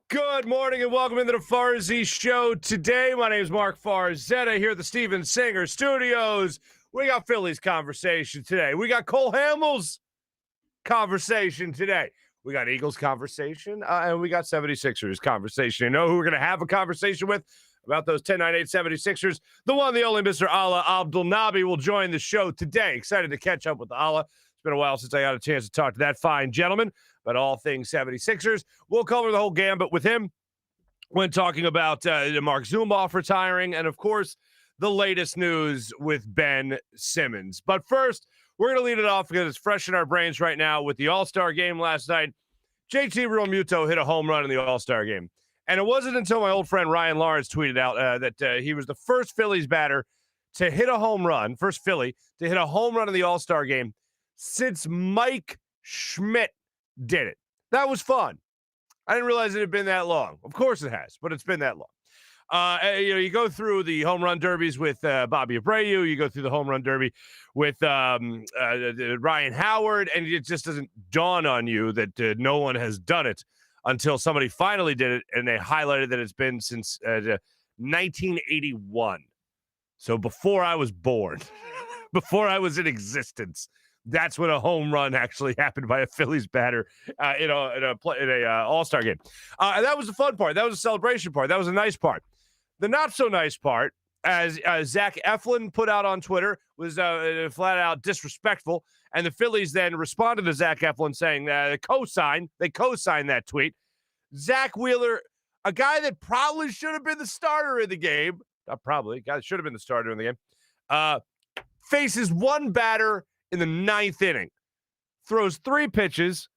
Good morning and welcome into the Farzy Show today. My name is Marc Farzetta here at the Steven Singer Studios. We got Phillies conversation today. We got Cole Hamels conversation today. We got Eagles conversation, and we got 76ers conversation. You know who we're going to have a conversation with about those 10-9-8 76ers? The one, the only Mr. Alaa Abdelnaby will join the show today. Excited to catch up with Alaa. It's been a while since I got a chance to talk to that fine gentleman about all things 76ers. We'll cover the whole gambit with him when talking about Mark Zumoff retiring and, of course, the latest news with Ben Simmons. But first, we're going to lead it off because it's fresh in our brains right now with the All-Star game last night. JT Realmuto hit a home run in the All-Star game. And it wasn't until my old friend Ryan Lawrence tweeted out that he was the first Phillies batter to hit a home run, first Philly to hit a home run in the All-Star game since Mike Schmidt did it. That was fun. I didn't realize it had been that long. Of course it has, but it's been that long. You go through the home run derbies with Bobby Abreu. You go through the home run derby with Ryan Howard, and it just doesn't dawn on you that no one has done it until somebody finally did it, and they highlighted that it's been since 1981. So before I was born, before I was in existence, that's when a home run actually happened by a Phillies batter in a All-Star game. And that was the fun part. That was the celebration part. That was a nice part. The not-so-nice part, as Zach Eflin put out on Twitter, was flat-out disrespectful. And the Phillies then responded to Zach Eflin saying they co-signed that tweet. Zach Wheeler, a guy that probably should have been the starter in the game, not probably, guy that should have been the starter in the game, faces one batter in the ninth inning, throws three pitches,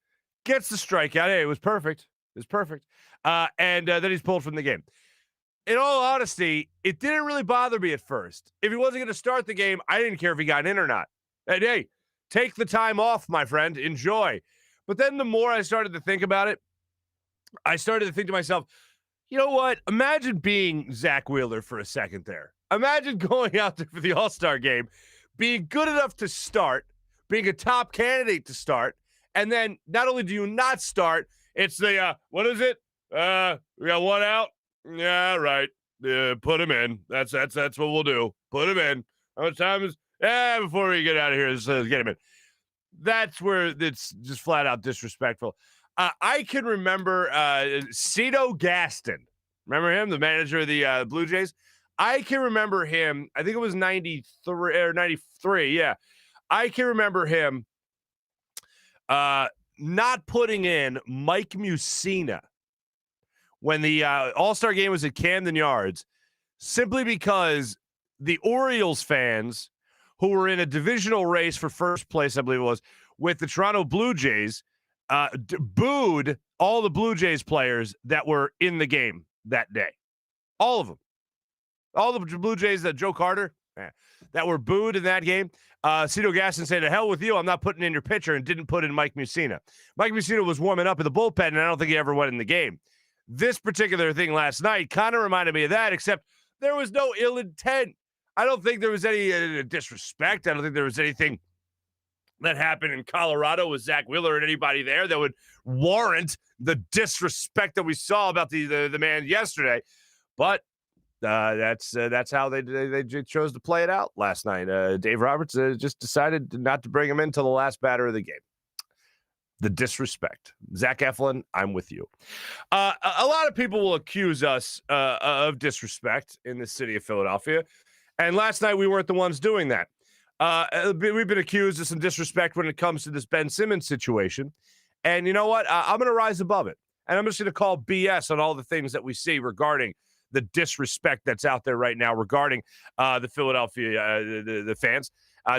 gets the strikeout. Hey, it was perfect. It was perfect. And then he's pulled from the game. In all honesty, it didn't really bother me at first. If he wasn't going to start the game, I didn't care if he got in or not. And hey, take the time off, my friend. Enjoy. But then the more I started to think about it, I started to think to myself, you know what? Imagine being Zach Wheeler for a second there. Imagine going out there for the All-Star game, being good enough to start, being a top candidate to start, and then not only do you not start, it's the, what is it? We got one out? Yeah, right. Put him in. That's what we'll do. Put him in. How much time is? Before we get out of here, let's get him in. That's where it's just flat out disrespectful. I can remember Cito Gaston. Remember him, the manager of the Blue Jays? I can remember him. I think it was 93 or 93. Yeah. I can remember him not putting in Mike Mussina when the All-Star game was at Camden Yards, simply because the Orioles fans who were in a divisional race for first place, I believe it was, with the Toronto Blue Jays, booed all the Blue Jays players that were in the game that day. All of them. All the Blue Jays, Joe Carter, that were booed in that game. Cito Gaston said, to hell with you, I'm not putting in your pitcher, and didn't put in Mike Mussina. Mike Mussina was warming up in the bullpen, and I don't think he ever went in the game. This particular thing last night kind of reminded me of that, except there was no ill intent. I don't think there was any disrespect. I don't think there was anything that happened in Colorado with Zach Wheeler and anybody there that would warrant the disrespect that we saw about the man yesterday. But that's how they chose to play it out last night. Dave Roberts just decided not to bring him in until the last batter of the game. The disrespect. Zach Eflin, I'm with you. A lot of people will accuse us of disrespect in the city of Philadelphia. And last night we weren't the ones doing that. We've been accused of some disrespect when it comes to this Ben Simmons situation. And you know what? I'm going to rise above it. And I'm just going to call BS on all the things that we see regarding the disrespect that's out there right now regarding the Philadelphia the fans.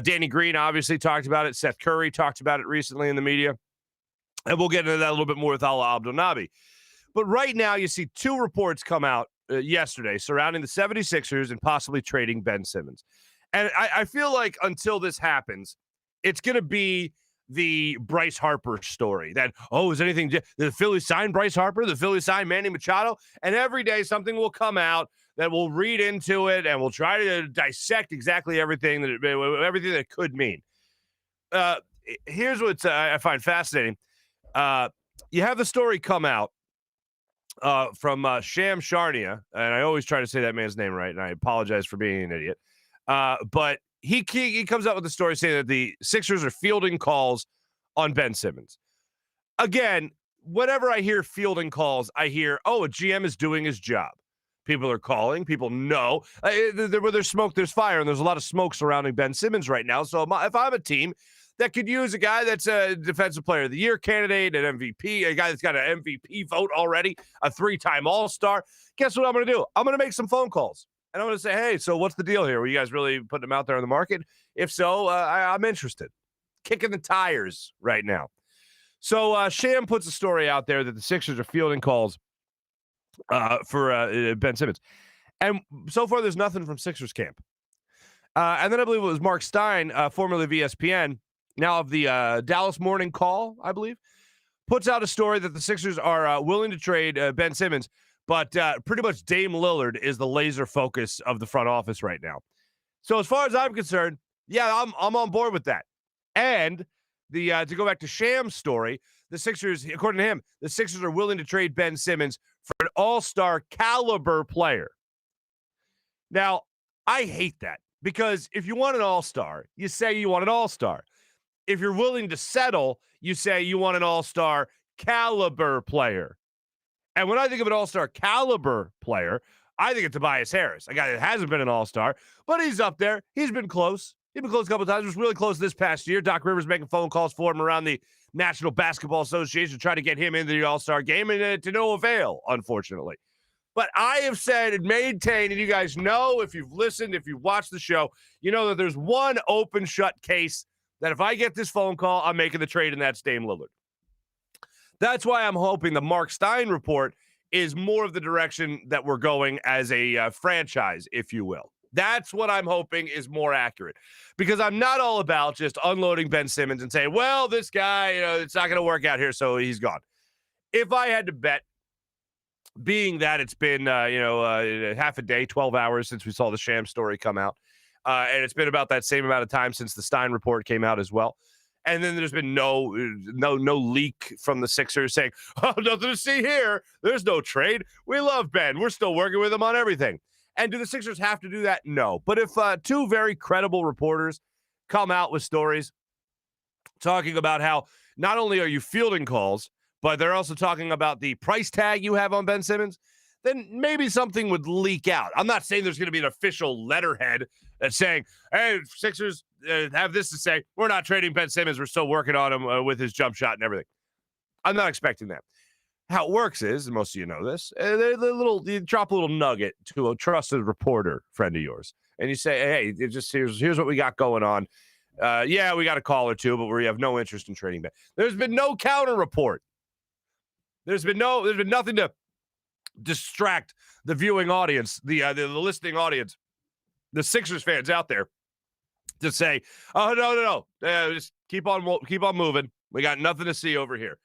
Danny Green obviously talked about it. Seth Curry talked about it recently in the media. And we'll get into that a little bit more with Alaa Abdelnaby. But right now, you see two reports come out yesterday surrounding the 76ers and possibly trading Ben Simmons. And I feel like until this happens, it's going to be the Bryce Harper story. That, is anything? Did the Phillies sign Bryce Harper? The Phillies sign Manny Machado? And every day something will come out that we'll read into it and we'll try to dissect exactly everything that could mean. Here's what I find fascinating. You have the story come out from Sham Charania, and I always try to say that man's name right, and I apologize for being an idiot. But he comes out with the story saying that the Sixers are fielding calls on Ben Simmons. Again, whenever I hear fielding calls, I hear, oh, a GM is doing his job. People are calling. People know. Where there's smoke, there's fire, and there's a lot of smoke surrounding Ben Simmons right now. So if I'm a team that could use a guy that's a Defensive Player of the Year candidate, an MVP, a guy that's got an MVP vote already, a 3-time All-Star, guess what I'm going to do? I'm going to make some phone calls. And I'm going to say, hey, so what's the deal here? Were you guys really putting them out there on the market? If so, I'm interested. Kicking the tires right now. So Sham puts a story out there that the Sixers are fielding calls for Ben Simmons. And so far, there's nothing from Sixers camp. And then I believe it was Mark Stein, formerly of ESPN, now of the Dallas Morning Call, I believe, puts out a story that the Sixers are willing to trade Ben Simmons, but pretty much Dame Lillard is the laser focus of the front office right now. So as far as I'm concerned, yeah, I'm on board with that. And to go back to Sham's story, the Sixers, according to him, the Sixers are willing to trade Ben Simmons for an all-star caliber player. Now, I hate that because if you want an all-star, you say you want an all-star. If you're willing to settle, you say you want an all-star caliber player. And when I think of an all-star caliber player, I think of Tobias Harris, a guy that hasn't been an all-star, but he's up there. He's been close. He's been close a couple of times. He was really close this past year. Doc Rivers making phone calls for him around the National Basketball Association to try to get him into the all-star game, and to no avail, unfortunately. But I have said and maintained, and you guys know if you've listened, if you've watched the show, you know that there's one open shut case that if I get this phone call, I'm making the trade, and that's Dame Lillard. That's why I'm hoping the Mark Stein report is more of the direction that we're going as a franchise, if you will. That's what I'm hoping is more accurate, because I'm not all about just unloading Ben Simmons and saying, well, this guy, it's not going to work out here, so he's gone. If I had to bet, being that it's been, half a day, 12 hours since we saw the Sham story come out, and it's been about that same amount of time since the Stein report came out as well. And then there's been no leak from the Sixers saying, oh, nothing to see here. There's no trade. We love Ben. We're still working with him on everything. And do the Sixers have to do that? No. But if two very credible reporters come out with stories talking about how not only are you fielding calls, but they're also talking about the price tag you have on Ben Simmons, then maybe something would leak out. I'm not saying there's going to be an official letterhead that's saying, hey, Sixers have this to say. We're not trading Ben Simmons. We're still working on him with his jump shot and everything. I'm not expecting that. How it works is, and most of you know this, you drop a little nugget to a trusted reporter friend of yours, and you say, hey, here's what we got going on. Yeah, we got a call or two, but we have no interest in trading Ben. There's been no counter report. There's been nothing to distract the viewing audience, the listening audience, the Sixers fans out there, to say, oh, no, just keep on moving. We got nothing to see over here.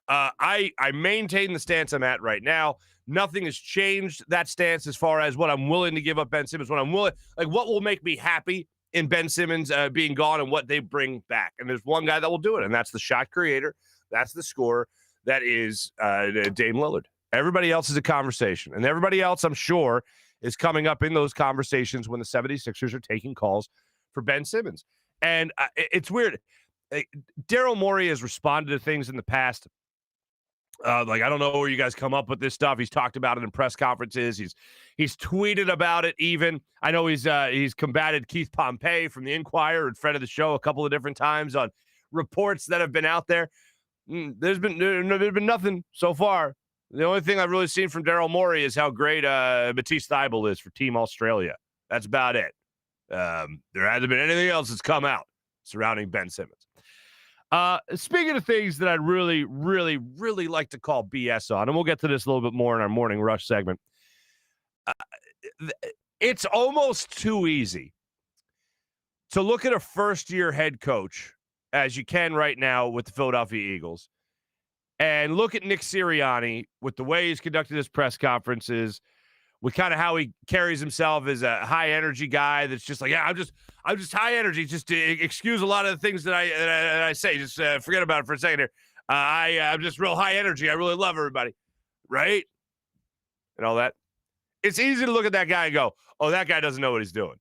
I maintain the stance I'm at right now. Nothing has changed that stance as far as what I'm willing to give up Ben Simmons, what will make me happy in Ben Simmons being gone and what they bring back. And there's one guy that will do it, and that's the shot creator. That's the scorer. That is Dame Lillard. Everybody else is a conversation, and everybody else, I'm sure, is coming up in those conversations when the 76ers are taking calls for Ben Simmons. And it's weird. Daryl Morey has responded to things in the past. I don't know where you guys come up with this stuff. He's talked about it in press conferences. He's tweeted about it even. I know he's combated Keith Pompey from the Inquirer in front of the show a couple of different times on reports that have been out there. There's been nothing so far. The only thing I've really seen from Daryl Morey is how great Matisse Thybulle is for Team Australia. That's about it. There hasn't been anything else that's come out surrounding Ben Simmons. Speaking of things that I'd really, really, really like to call BS on, and we'll get to this a little bit more in our Morning Rush segment. It's almost too easy to look at a first-year head coach, as you can right now with the Philadelphia Eagles, and look at Nick Sirianni with the way he's conducted his press conferences, with kind of how he carries himself as a high-energy guy that's just like, yeah, I'm just high energy. Just to excuse a lot of the things that I say. Just forget about it for a second here. I'm just real high energy. I really love everybody, right? and all that. It's easy to look at that guy and go, oh, that guy doesn't know what he's doing.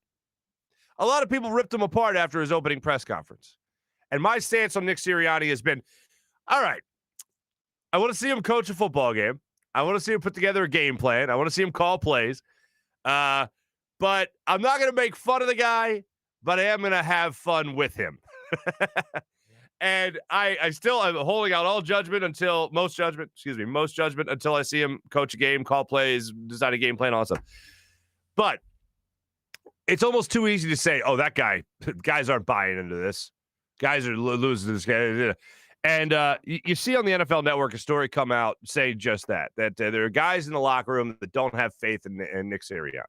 A lot of people ripped him apart after his opening press conference. And my stance on Nick Sirianni has been, all right, I want to see him coach a football game. I want to see him put together a game plan. I want to see him call plays. But I'm not going to make fun of the guy, but I am going to have fun with him. And I still am holding out all judgment most judgment until I see him coach a game, call plays, design a game plan, all that stuff. But it's almost too easy to say, oh, guys aren't buying into this. Guys are losing to this guy. And you see on the NFL Network a story come out saying just that there are guys in the locker room that don't have faith in Nick Sirianni.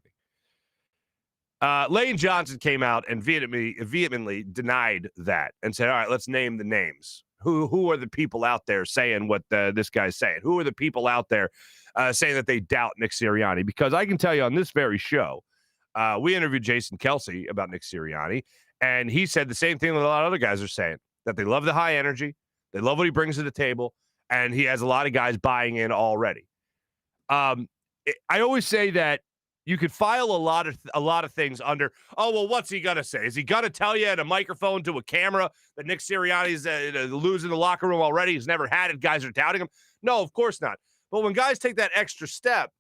Lane Johnson came out and vehemently denied that and said, all right, let's name the names. Who are the people out there saying what this guy's saying? Who are the people out there saying that they doubt Nick Sirianni? Because I can tell you on this very show, we interviewed Jason Kelsey about Nick Sirianni, and he said the same thing that a lot of other guys are saying, that they love the high energy, they love what he brings to the table, and he has a lot of guys buying in already. I always say that you could file a lot of things under, oh, well, what's he going to say? Is he going to tell you at a microphone to a camera that Nick Sirianni's losing the locker room already? He's never had it. Guys are doubting him. No, of course not. But when guys take that extra step,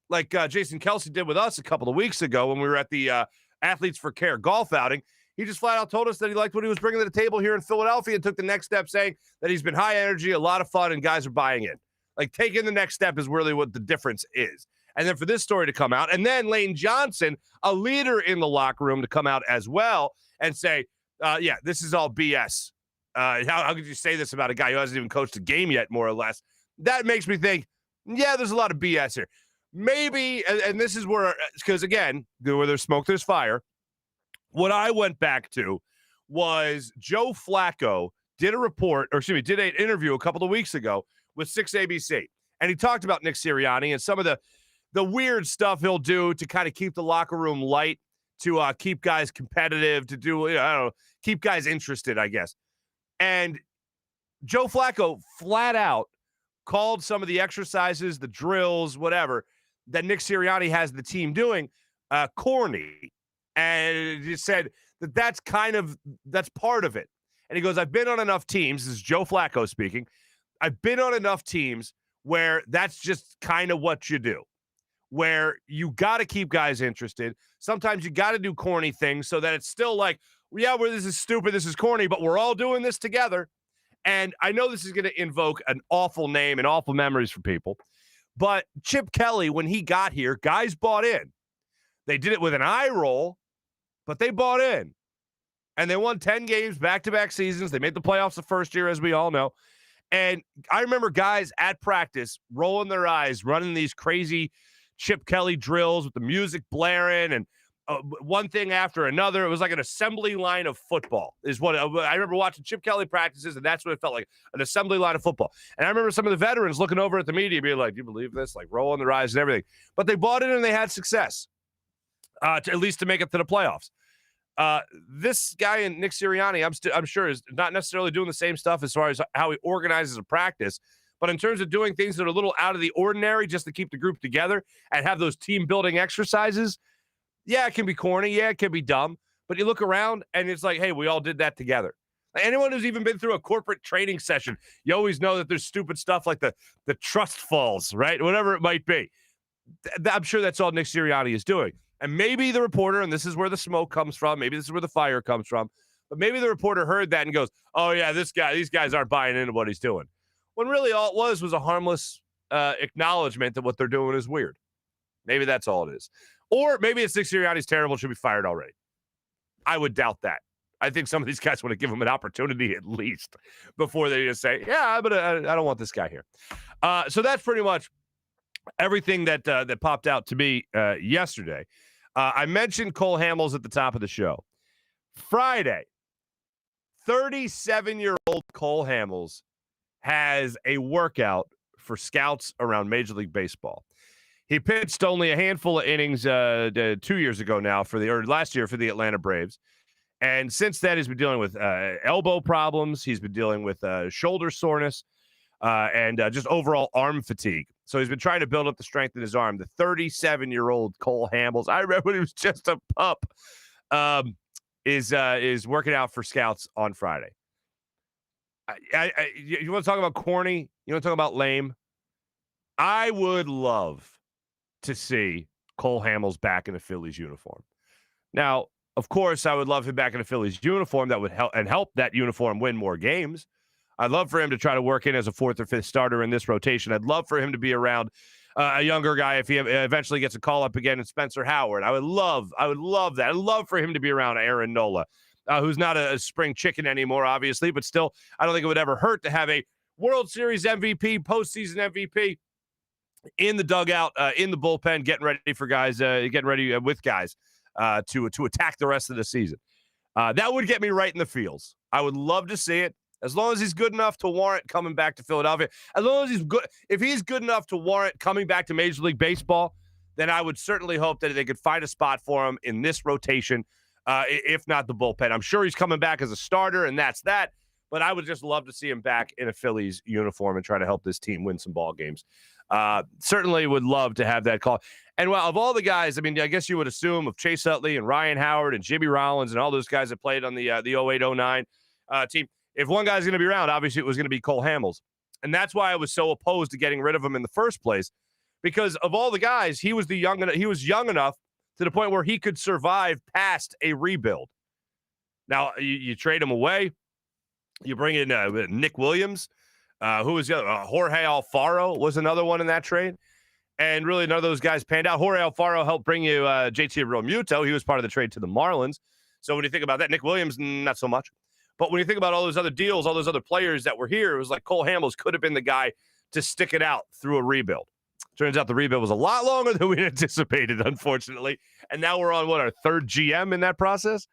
like Jason Kelsey did with us a couple of weeks ago when we were at the Athletes for Care golf outing, he just flat out told us that he liked what he was bringing to the table here in Philadelphia and took the next step saying that he's been high energy, a lot of fun, and guys are buying in. Like, taking the next step is really what the difference is. And then for this story to come out, and then Lane Johnson, a leader in the locker room, to come out as well and say, yeah, this is all BS. How could you say this about a guy who hasn't even coached a game yet, more or less? That makes me think, yeah, there's a lot of BS here. Maybe, and this is where, because again, where there's smoke, there's fire. What I went back to was Joe Flacco did an interview a couple of weeks ago with 6ABC. And he talked about Nick Sirianni and some of the weird stuff he'll do to kind of keep the locker room light, to keep guys competitive, to do, I don't know, keep guys interested, I guess. And Joe Flacco flat out called some of the exercises, the drills, whatever, that Nick Sirianni has the team doing corny. And he said that's part of it. And he goes, I've been on enough teams, this is Joe Flacco speaking, I've been on enough teams where that's just kind of what you do, where you got to keep guys interested. Sometimes you got to do corny things so that it's still like, yeah, this is stupid, this is corny, but we're all doing this together. And I know this is going to invoke an awful name and awful memories for people, but Chip Kelly, when he got here, guys bought in. They did it with an eye roll, but they bought in. And they won 10 games, back-to-back seasons. They made the playoffs the first year, as we all know. And I remember guys at practice rolling their eyes, running these crazy Chip Kelly drills with the music blaring and one thing after another. It was like an assembly line of football is what I remember watching Chip Kelly practices, and that's what it felt like, an assembly line of football. And I remember some of the veterans looking over at the media being like, do you believe this? Like rolling their eyes and everything. But they bought in and they had success, at least to make it to the playoffs. This guy in Nick Sirianni, I'm sure, is not necessarily doing the same stuff as far as how he organizes a practice, but in terms of doing things that are a little out of the ordinary just to keep the group together and have those team-building exercises, yeah, it can be corny. Yeah, it can be dumb. But you look around, and it's like, hey, we all did that together. Anyone who's even been through a corporate training session, you always know that there's stupid stuff like the trust falls, right? Whatever it might be. I'm sure that's all Nick Sirianni is doing. And maybe the reporter, and this is where the smoke comes from, maybe this is where the fire comes from, but maybe the reporter heard that and goes, oh, yeah, these guys aren't buying into what he's doing. When really all it was a harmless acknowledgement that what they're doing is weird. Maybe that's all it is. Or maybe it's Nick Sirianni's terrible, should be fired already. I would doubt that. I think some of these guys want to give him an opportunity at least before they just say, yeah, but I don't want this guy here. So that's pretty much everything that popped out to me yesterday. I mentioned Cole Hamels at the top of the show. Friday, 37-year-old Cole Hamels has a workout for scouts around Major League Baseball. He pitched only a handful of innings 2 years ago now last year for the Atlanta Braves. And since then, he's been dealing with elbow problems. He's been dealing with shoulder soreness. and just overall arm fatigue. So he's been trying to build up the strength in his arm. The 37-year-old Cole Hamels, I remember when he was just a pup, is working out for scouts on Friday. You want to talk about corny? You want to talk about lame? I would love to see Cole Hamels back in a Phillies uniform. Now, of course, I would love him back in a Phillies uniform that would help that uniform win more games. I'd love for him to try to work in as a fourth or fifth starter in this rotation. I'd love for him to be around a younger guy if he eventually gets a call up again, and Spencer Howard. I would love that. I'd love for him to be around Aaron Nola, who's not a spring chicken anymore, obviously, but still, I don't think it would ever hurt to have a World Series MVP, postseason MVP in the dugout, in the bullpen, getting ready for guys, getting ready with guys to attack the rest of the season. That would get me right in the feels. I would love to see it. As long as he's good enough to warrant coming back to Philadelphia, as long as he's good, if he's good enough to warrant coming back to Major League Baseball, then I would certainly hope that they could find a spot for him in this rotation, if not the bullpen. I'm sure he's coming back as a starter, and that's that. But I would just love to see him back in a Phillies uniform and try to help this team win some ball games. Certainly would love to have that call. And well, of all the guys, I mean, I guess you would assume of Chase Utley and Ryan Howard and Jimmy Rollins and all those guys that played on the 08-09 team. If one guy's going to be around, obviously it was going to be Cole Hamels. And that's why I was so opposed to getting rid of him in the first place, because of all the guys, he was young enough to the point where he could survive past a rebuild. Now, you trade him away. You bring in Nick Williams, who was the other? Jorge Alfaro was another one in that trade. And really none of those guys panned out. Jorge Alfaro helped bring you JT Realmuto. He was part of the trade to the Marlins. So when you think about that, Nick Williams, not so much. But when you think about all those other deals, all those other players that were here, it was like Cole Hamels could have been the guy to stick it out through a rebuild. Turns out the rebuild was a lot longer than we anticipated, unfortunately. And now we're on, our third GM in that process?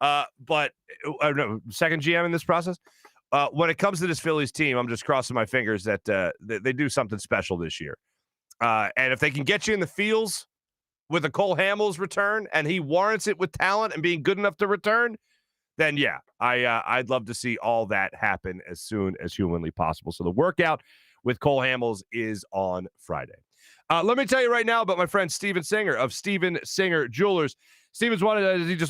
Second GM in this process. When it comes to this Phillies team, I'm just crossing my fingers that they do something special this year. And if they can get you in the feels with a Cole Hamels return, and he warrants it with talent and being good enough to return, then yeah, I'd love to see all that happen as soon as humanly possible. So the workout with Cole Hamels is on Friday. Let me tell you right now about my friend Steven Singer of Steven Singer Jewelers. He just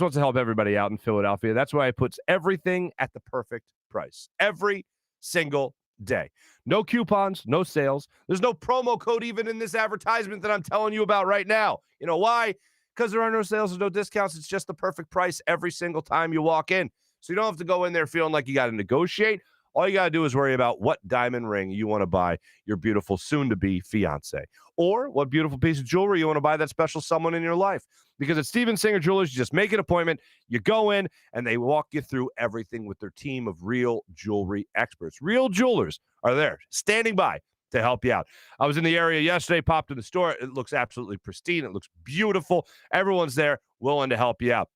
wants to help everybody out in Philadelphia. That's why he puts everything at the perfect price every single day. No coupons, no sales. There's no promo code even in this advertisement that I'm telling you about right now. You know why? Because there are no sales, there's no discounts. It's just the perfect price every single time you walk in. So you don't have to go in there feeling like you got to negotiate. All you got to do is worry about what diamond ring you want to buy your beautiful soon-to-be fiance, or what beautiful piece of jewelry you want to buy that special someone in your life. Because at Steven Singer Jewelers, you just make an appointment, you go in, and they walk you through everything with their team of real jewelry experts. Real jewelers are there, standing by to help you out. I was in the area yesterday, popped in the store. It looks absolutely pristine. It looks beautiful. Everyone's there willing to help you out.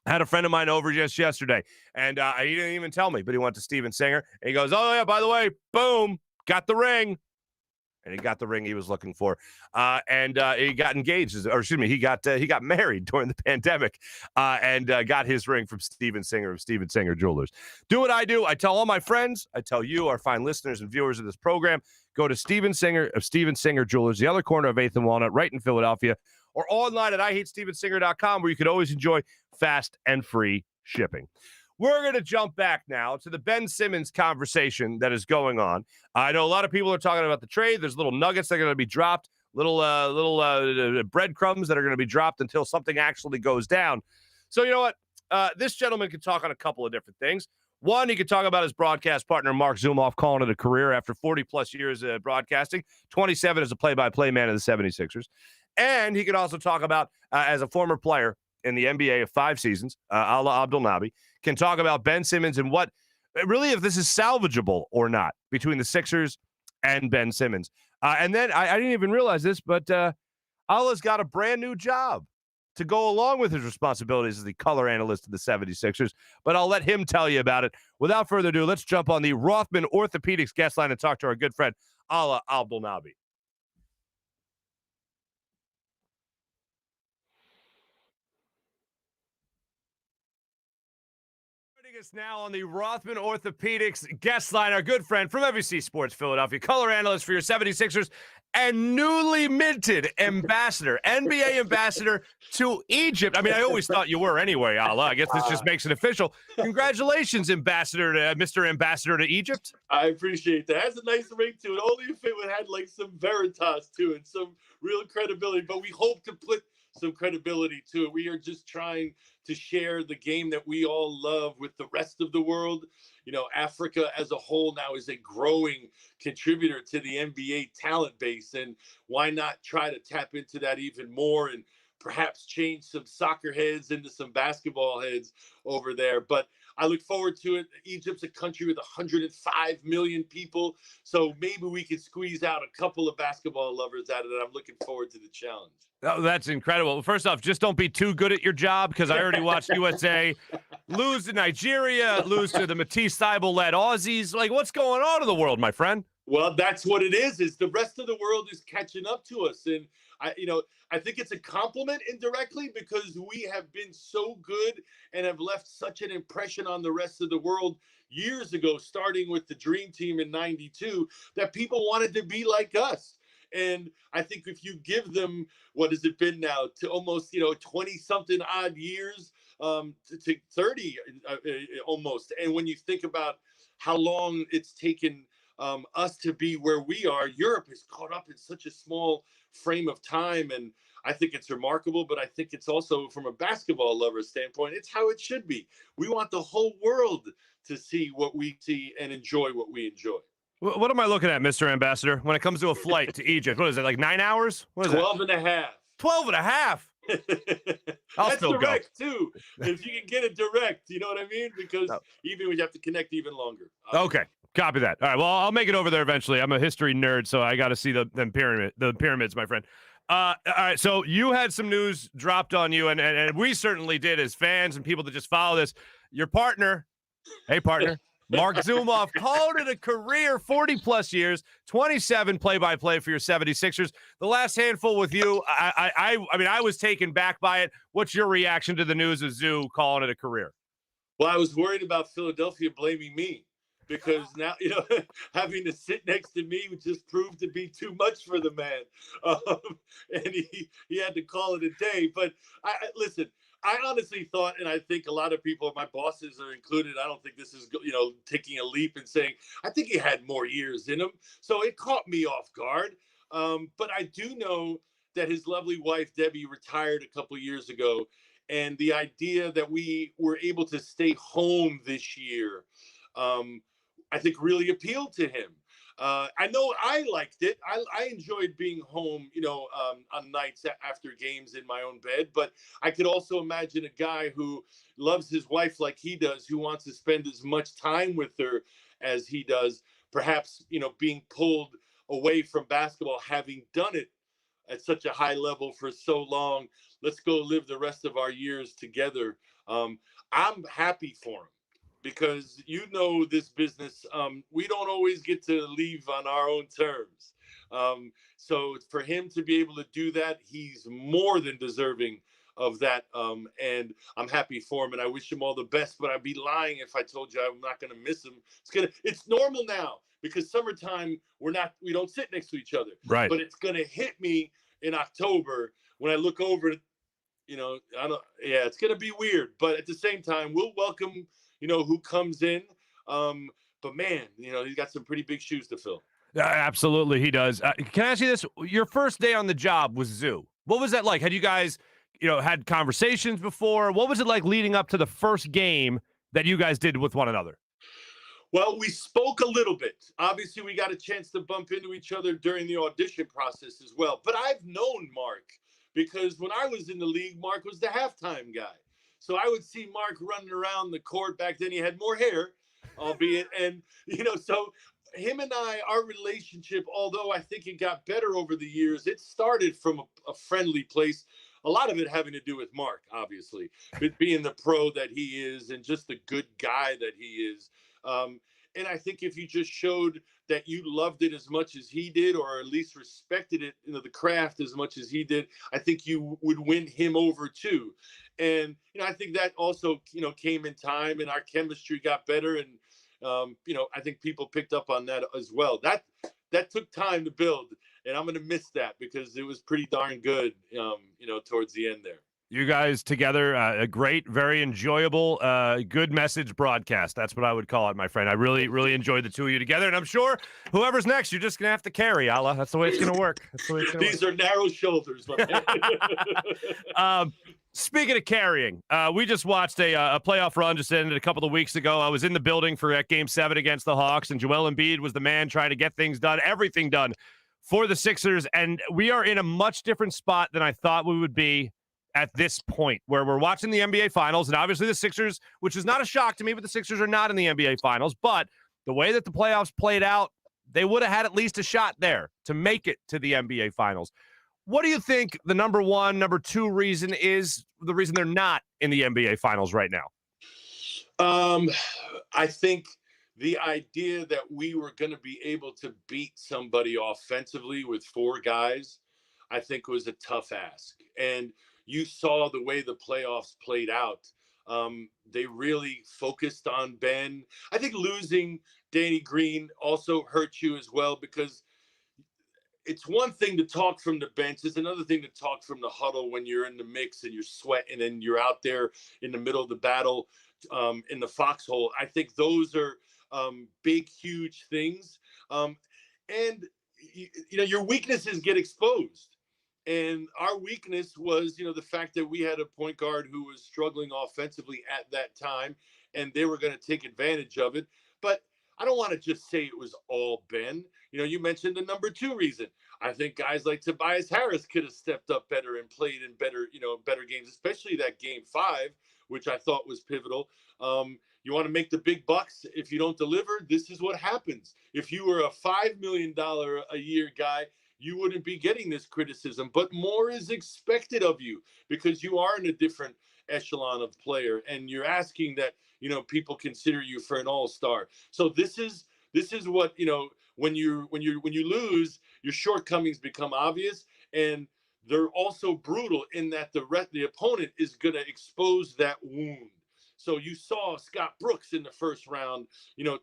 I had a friend of mine over just yesterday, and he didn't even tell me, but he went to Steven Singer, and he goes, oh, yeah, by the way, boom, got the ring. And he got the ring he was looking for. And he got engaged, he got married during the pandemic and got his ring from Steven Singer of Steven Singer Jewelers. Do what I do. I tell all my friends, I tell you, our fine listeners and viewers of this program, go to Steven Singer of Steven Singer Jewelers, the other corner of 8th and Walnut, right in Philadelphia, or online at IHateStevenSinger.com, where you can always enjoy fast and free shipping. We're going to jump back now to the Ben Simmons conversation that is going on. I know a lot of people are talking about the trade. There's little nuggets that are going to be dropped, little breadcrumbs that are going to be dropped until something actually goes down. So you know what? This gentleman can talk on a couple of different things. One, he could talk about his broadcast partner, Mark Zumoff, calling it a career after 40-plus years of broadcasting, 27 as a play-by-play man of the 76ers. And he could also talk about, as a former player in the NBA of 5 seasons, Alaa Abdelnaby, can talk about Ben Simmons and what, really, if this is salvageable or not between the Sixers and Ben Simmons. And then, I didn't even realize this, but Alaa's got a brand new job to go along with his responsibilities as the color analyst of the 76ers. But I'll let him tell you about it. Without further ado, let's jump on the Rothman Orthopaedics guest line and talk to our good friend, Alaa Abdelnaby. Joining us now on the Rothman Orthopaedics guest line, our good friend from FanUp Sports Philadelphia, color analyst for your 76ers, and newly minted ambassador, NBA ambassador to Egypt. I mean, I always thought you were anyway, Alaa. I guess this just makes it official. Congratulations, ambassador to Mr. Ambassador to Egypt. I appreciate that. It has a nice ring to it, only if it had like some veritas to it, some real credibility. But we hope to put some credibility to it. We are just trying to share the game that we all love with the rest of the world. You know, Africa as a whole now is a growing contributor to the NBA talent base. And why not try to tap into that even more and perhaps change some soccer heads into some basketball heads over there. But I look forward to it. Egypt's a country with 105 million people. So maybe we could squeeze out a couple of basketball lovers out of it. I'm looking forward to the challenge. Oh, that's incredible. First off, just don't be too good at your job, because I already watched USA lose to Nigeria, lose to the Matisse Thybulle-led Aussies. Like, what's going on in the world, my friend? Well, that's what it is the rest of the world is catching up to us. And I think it's a compliment indirectly, because we have been so good and have left such an impression on the rest of the world years ago, starting with the Dream Team in '92, that people wanted to be like us. And I think if you give them, what has it been now, to almost, 20 something odd years, to 30 almost. And when you think about how long it's taken us to be where we are, Europe is caught up in such a small frame of time. And I think it's remarkable, but I think it's also, from a basketball lover standpoint, it's how it should be. We want the whole world to see what we see and enjoy what we enjoy. What am I looking at, Mr. Ambassador, when it comes to a flight to Egypt? What is it, like 9 hours? What is 12 and a half. 12 and a half? I'll That's still direct, go. too. If you can get it direct, you know what I mean? Because even when you have to connect even longer. Okay. Copy that. All right. Well, I'll make it over there eventually. I'm a history nerd, so I got to see the pyramids, my friend. All right. So you had some news dropped on you, and we certainly did as fans and people that just follow this. Your partner, Mark Zumoff, called it a career, 40-plus years, 27 play-by-play for your 76ers. The last handful with you, I mean, I was taken back by it. What's your reaction to the news of Zoo calling it a career? Well, I was worried about Philadelphia blaming me, because now, having to sit next to me would just prove to be too much for the man. And he had to call it a day. But listen, I honestly thought, and I think a lot of people, my bosses are included, I don't think this is, taking a leap and saying, I think he had more years in him. So it caught me off guard. But I do know that his lovely wife, Debbie, retired a couple years ago. And the idea that we were able to stay home this year, I think really appealed to him. I know I liked it. I enjoyed being home, on nights after games in my own bed. But I could also imagine a guy who loves his wife like he does, who wants to spend as much time with her as he does, perhaps, being pulled away from basketball, having done it at such a high level for so long. Let's go live the rest of our years together. I'm happy for him, because this business, we don't always get to leave on our own terms. So for him to be able to do that, he's more than deserving of that. And I'm happy for him, and I wish him all the best. But I'd be lying if I told you I'm not going to miss him. It's normal now, because summertime we don't sit next to each other. Right. But it's going to hit me in October when I look over. It's going to be weird. But at the same time, we'll welcome who comes in. But man, he's got some pretty big shoes to fill. Absolutely, he does. Can I ask you this? Your first day on the job was Zoo. What was that like? Had you guys, had conversations before? What was it like leading up to the first game that you guys did with one another? Well, we spoke a little bit. Obviously, we got a chance to bump into each other during the audition process as well. But I've known Mark, because when I was in the league, Mark was the halftime guy. So I would see Mark running around the court. Back then he had more hair, albeit. And, so him and our relationship, although I think it got better over the years, it started from a friendly place. A lot of it having to do with Mark, obviously, but being the pro that he is and just the good guy that he is. And I think if you just showed that you loved it as much as he did, or at least respected it, the craft as much as he did, I think you would win him over too. And, I think that also, came in time, and our chemistry got better. And, I think people picked up on that as well. That took time to build, and I'm going to miss that because it was pretty darn good, towards the end there. You guys together, a great, very enjoyable, good message broadcast. That's what I would call it, my friend. I really, really enjoyed the two of you together, and I'm sure whoever's next, you're just going to have to carry, Alaa. That's the way it's going to work. These are narrow shoulders, my man. Speaking of carrying, we just watched a playoff run just ended a couple of weeks ago. I was in the building for Game 7 against the Hawks, and Joel Embiid was the man trying to get things done, everything done for the Sixers, and we are in a much different spot than I thought we would be at this point, where we're watching the NBA Finals, and obviously the Sixers, which is not a shock to me, but the Sixers are not in the NBA Finals. But the way that the playoffs played out, they would have had at least a shot there to make it to the NBA Finals. What do you think the number one, number two reason is the reason they're not in the NBA Finals right now? I think the idea that we were going to be able to beat somebody offensively with 4 guys, I think was a tough ask. And you saw the way the playoffs played out. They really focused on Ben. I think losing Danny Green also hurt you as well, because it's one thing to talk from the bench. It's another thing to talk from the huddle when you're in the mix and you're sweating and you're out there in the middle of the battle in the foxhole. I think those are big, huge things. And, your weaknesses get exposed. And our weakness was, the fact that we had a point guard who was struggling offensively at that time, and they were going to take advantage of it. But I don't want to just say it was all Ben. You mentioned the number 2 reason. I think guys like Tobias Harris could have stepped up better and played in better games, especially that Game 5, which I thought was pivotal. You want to make the big bucks. If you don't deliver, this is what happens. If you were a $5 million a year guy, you wouldn't be getting this criticism, but more is expected of you because you are in a different echelon of player, and you're asking that, people consider you for an all-star. So this is what, when you lose, your shortcomings become obvious, and they're also brutal in that the opponent is going to expose that wound. So you saw Scott Brooks in the first round,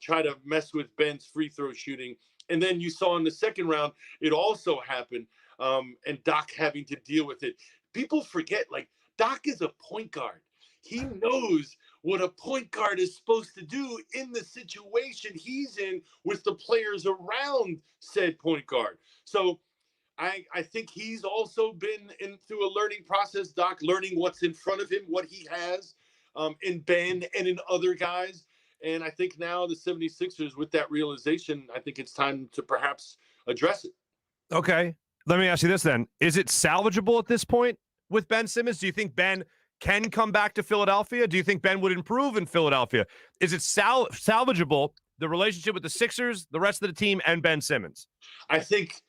try to mess with Ben's free throw shooting. And then you saw in the second round, it also happened, and Doc having to deal with it. People forget, Doc is a point guard. He knows what a point guard is supposed to do in the situation he's in with the players around said point guard. So I think he's also been through a learning process, Doc, learning what's in front of him, what he has in Ben and in other guys. And I think now the 76ers, with that realization, I think it's time to perhaps address it. Okay. Let me ask you this then. Is it salvageable at this point with Ben Simmons? Do you think Ben can come back to Philadelphia? Do you think Ben would improve in Philadelphia? Is it salvageable, the relationship with the Sixers, the rest of the team, and Ben Simmons? I think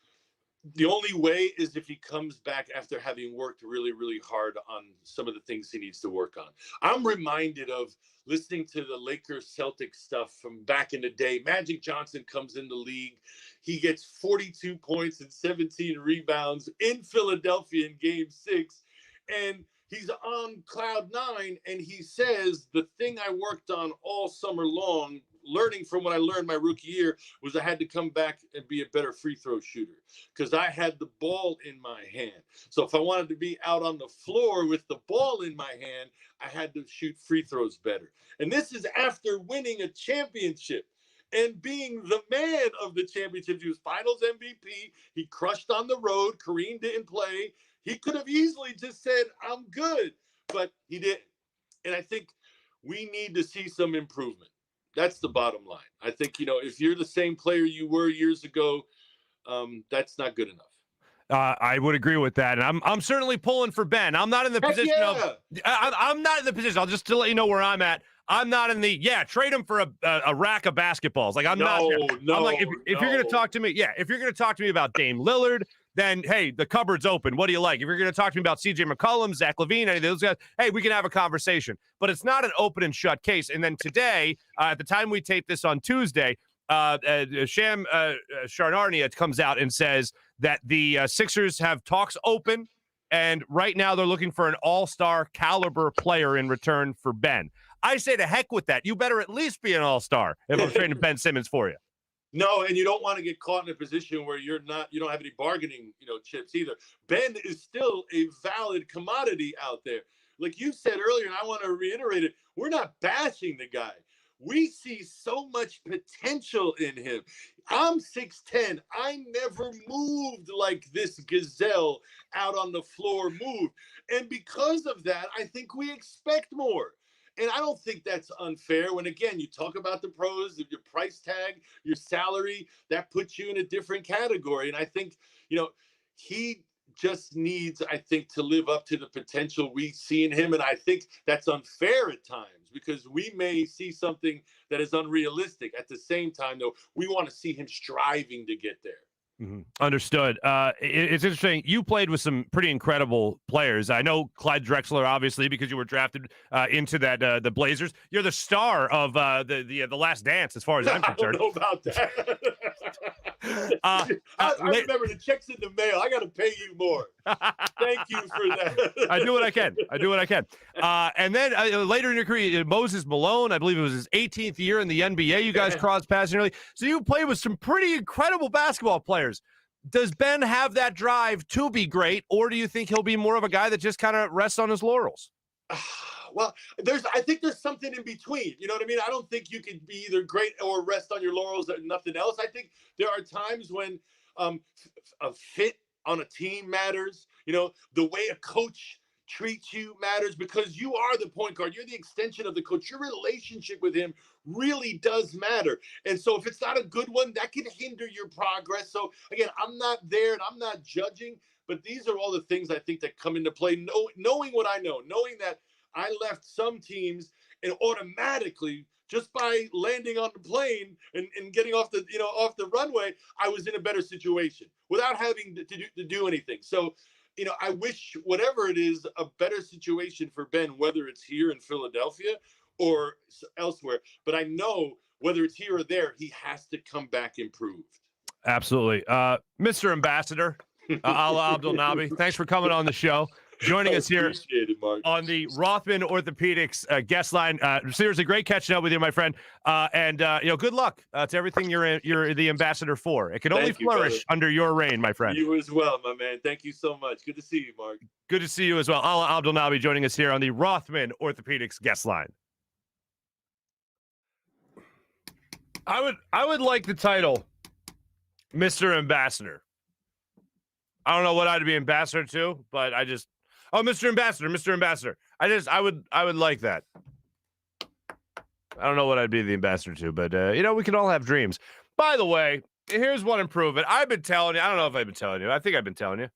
the only way is if he comes back after having worked really, really hard on some of the things he needs to work on. I'm reminded of listening to the Lakers Celtics stuff from back in the day. Magic Johnson comes in the league. He gets 42 points and 17 rebounds in Philadelphia in Game 6. And he's on cloud 9, and he says, the thing I worked on all summer long, learning from what I learned my rookie year, was I had to come back and be a better free throw shooter because I had the ball in my hand. So if I wanted to be out on the floor with the ball in my hand, I had to shoot free throws better. And this is after winning a championship and being the man of the championship. He was finals MVP. He crushed on the road. Kareem didn't play. He could have easily just said, I'm good, but he didn't. And I think we need to see some improvement. That's the bottom line. I think, if you're the same player you were years ago, that's not good enough. I would agree with that. And I'm certainly pulling for Ben. I'm not in the position of I'm not in the position. I'll just to let you know where I'm at. I'm not in the trade him for a rack of basketballs. Like I'm not there. I'm like if you're gonna talk to me, if you're gonna talk to me about Dame Lillard, then hey, the cupboard's open. What do you like? If you're gonna talk to me about CJ McCollum, Zach LaVine, any of those guys, hey, we can have a conversation. But it's not an open and shut case. And then today, at the time we tape this on Tuesday, Sham Charania comes out and says that the Sixers have talks open And right now they're looking for an all-star caliber player in return for Ben. I say to heck with that. You better at least be an all-star if I'm trading Ben Simmons for you. No, and you don't want to get caught in a position where you don't have any bargaining, chips either. Ben is still a valid commodity out there. Like you said earlier, and I want to reiterate it, we're not bashing the guy. We see so much potential in him. I'm 6'10". I never moved like this gazelle out on the floor moved. And because of that, I think we expect more. And I don't think that's unfair when, again, you talk about the pros, your price tag, your salary, that puts you in a different category. And I think, he just needs, I think, to live up to the potential we see in him. And I think that's unfair at times because we may see something that is unrealistic. At the same time, though, we want to see him striving to get there. Mm-hmm. Understood. It's interesting. You played with some pretty incredible players. I know Clyde Drexler, obviously, because you were drafted into that the Blazers. You're the star of the Last Dance, as far as I'm concerned. I don't know about that. I remember the check's in the mail. I got to pay you more. Thank you for that. I do what I can. And then later in your career, Moses Malone, I believe it was his 18th year in the NBA. You guys crossed paths early. So you played with some pretty incredible basketball players. Does Ben have that drive to be great, or do you think he'll be more of a guy that just kind of rests on his laurels? Well, I think there's something in between. You know what I mean? I don't think you can be either great or rest on your laurels and nothing else. I think there are times when a fit on a team matters. The way a coach treats you matters because you are the point guard. You're the extension of the coach. Your relationship with him really does matter. And so if it's not a good one, that can hinder your progress. So again, I'm not there and I'm not judging, but these are all the things I think that come into play. Knowing what I know, knowing that I left some teams and automatically just by landing on the plane and getting off the runway, I was in a better situation without having to do anything. So, I wish whatever it is, a better situation for Ben, whether it's here in Philadelphia or elsewhere. But I know whether it's here or there, he has to come back improved. Absolutely. Mr. Ambassador, Alaa Abdelnaby, thanks for coming on the show. Joining us here on the Rothman Orthopaedics guest line. Seriously, great catching up with you, my friend. And good luck to everything you're the ambassador for. It can only flourish under your reign, my friend. You as well, my man. Thank you so much. Good to see you, Mark. Good to see you as well. Alaa Abdelnaby joining us here on the Rothman Orthopaedics guest line. I would like the title Mr. Ambassador. I don't know what I'd be ambassador to, but Mr. Ambassador. I would like that. I don't know what I'd be the ambassador to, but we can all have dreams. By the way, here's one improvement. I've been telling you. I don't know if I've been telling you. I think I've been telling you.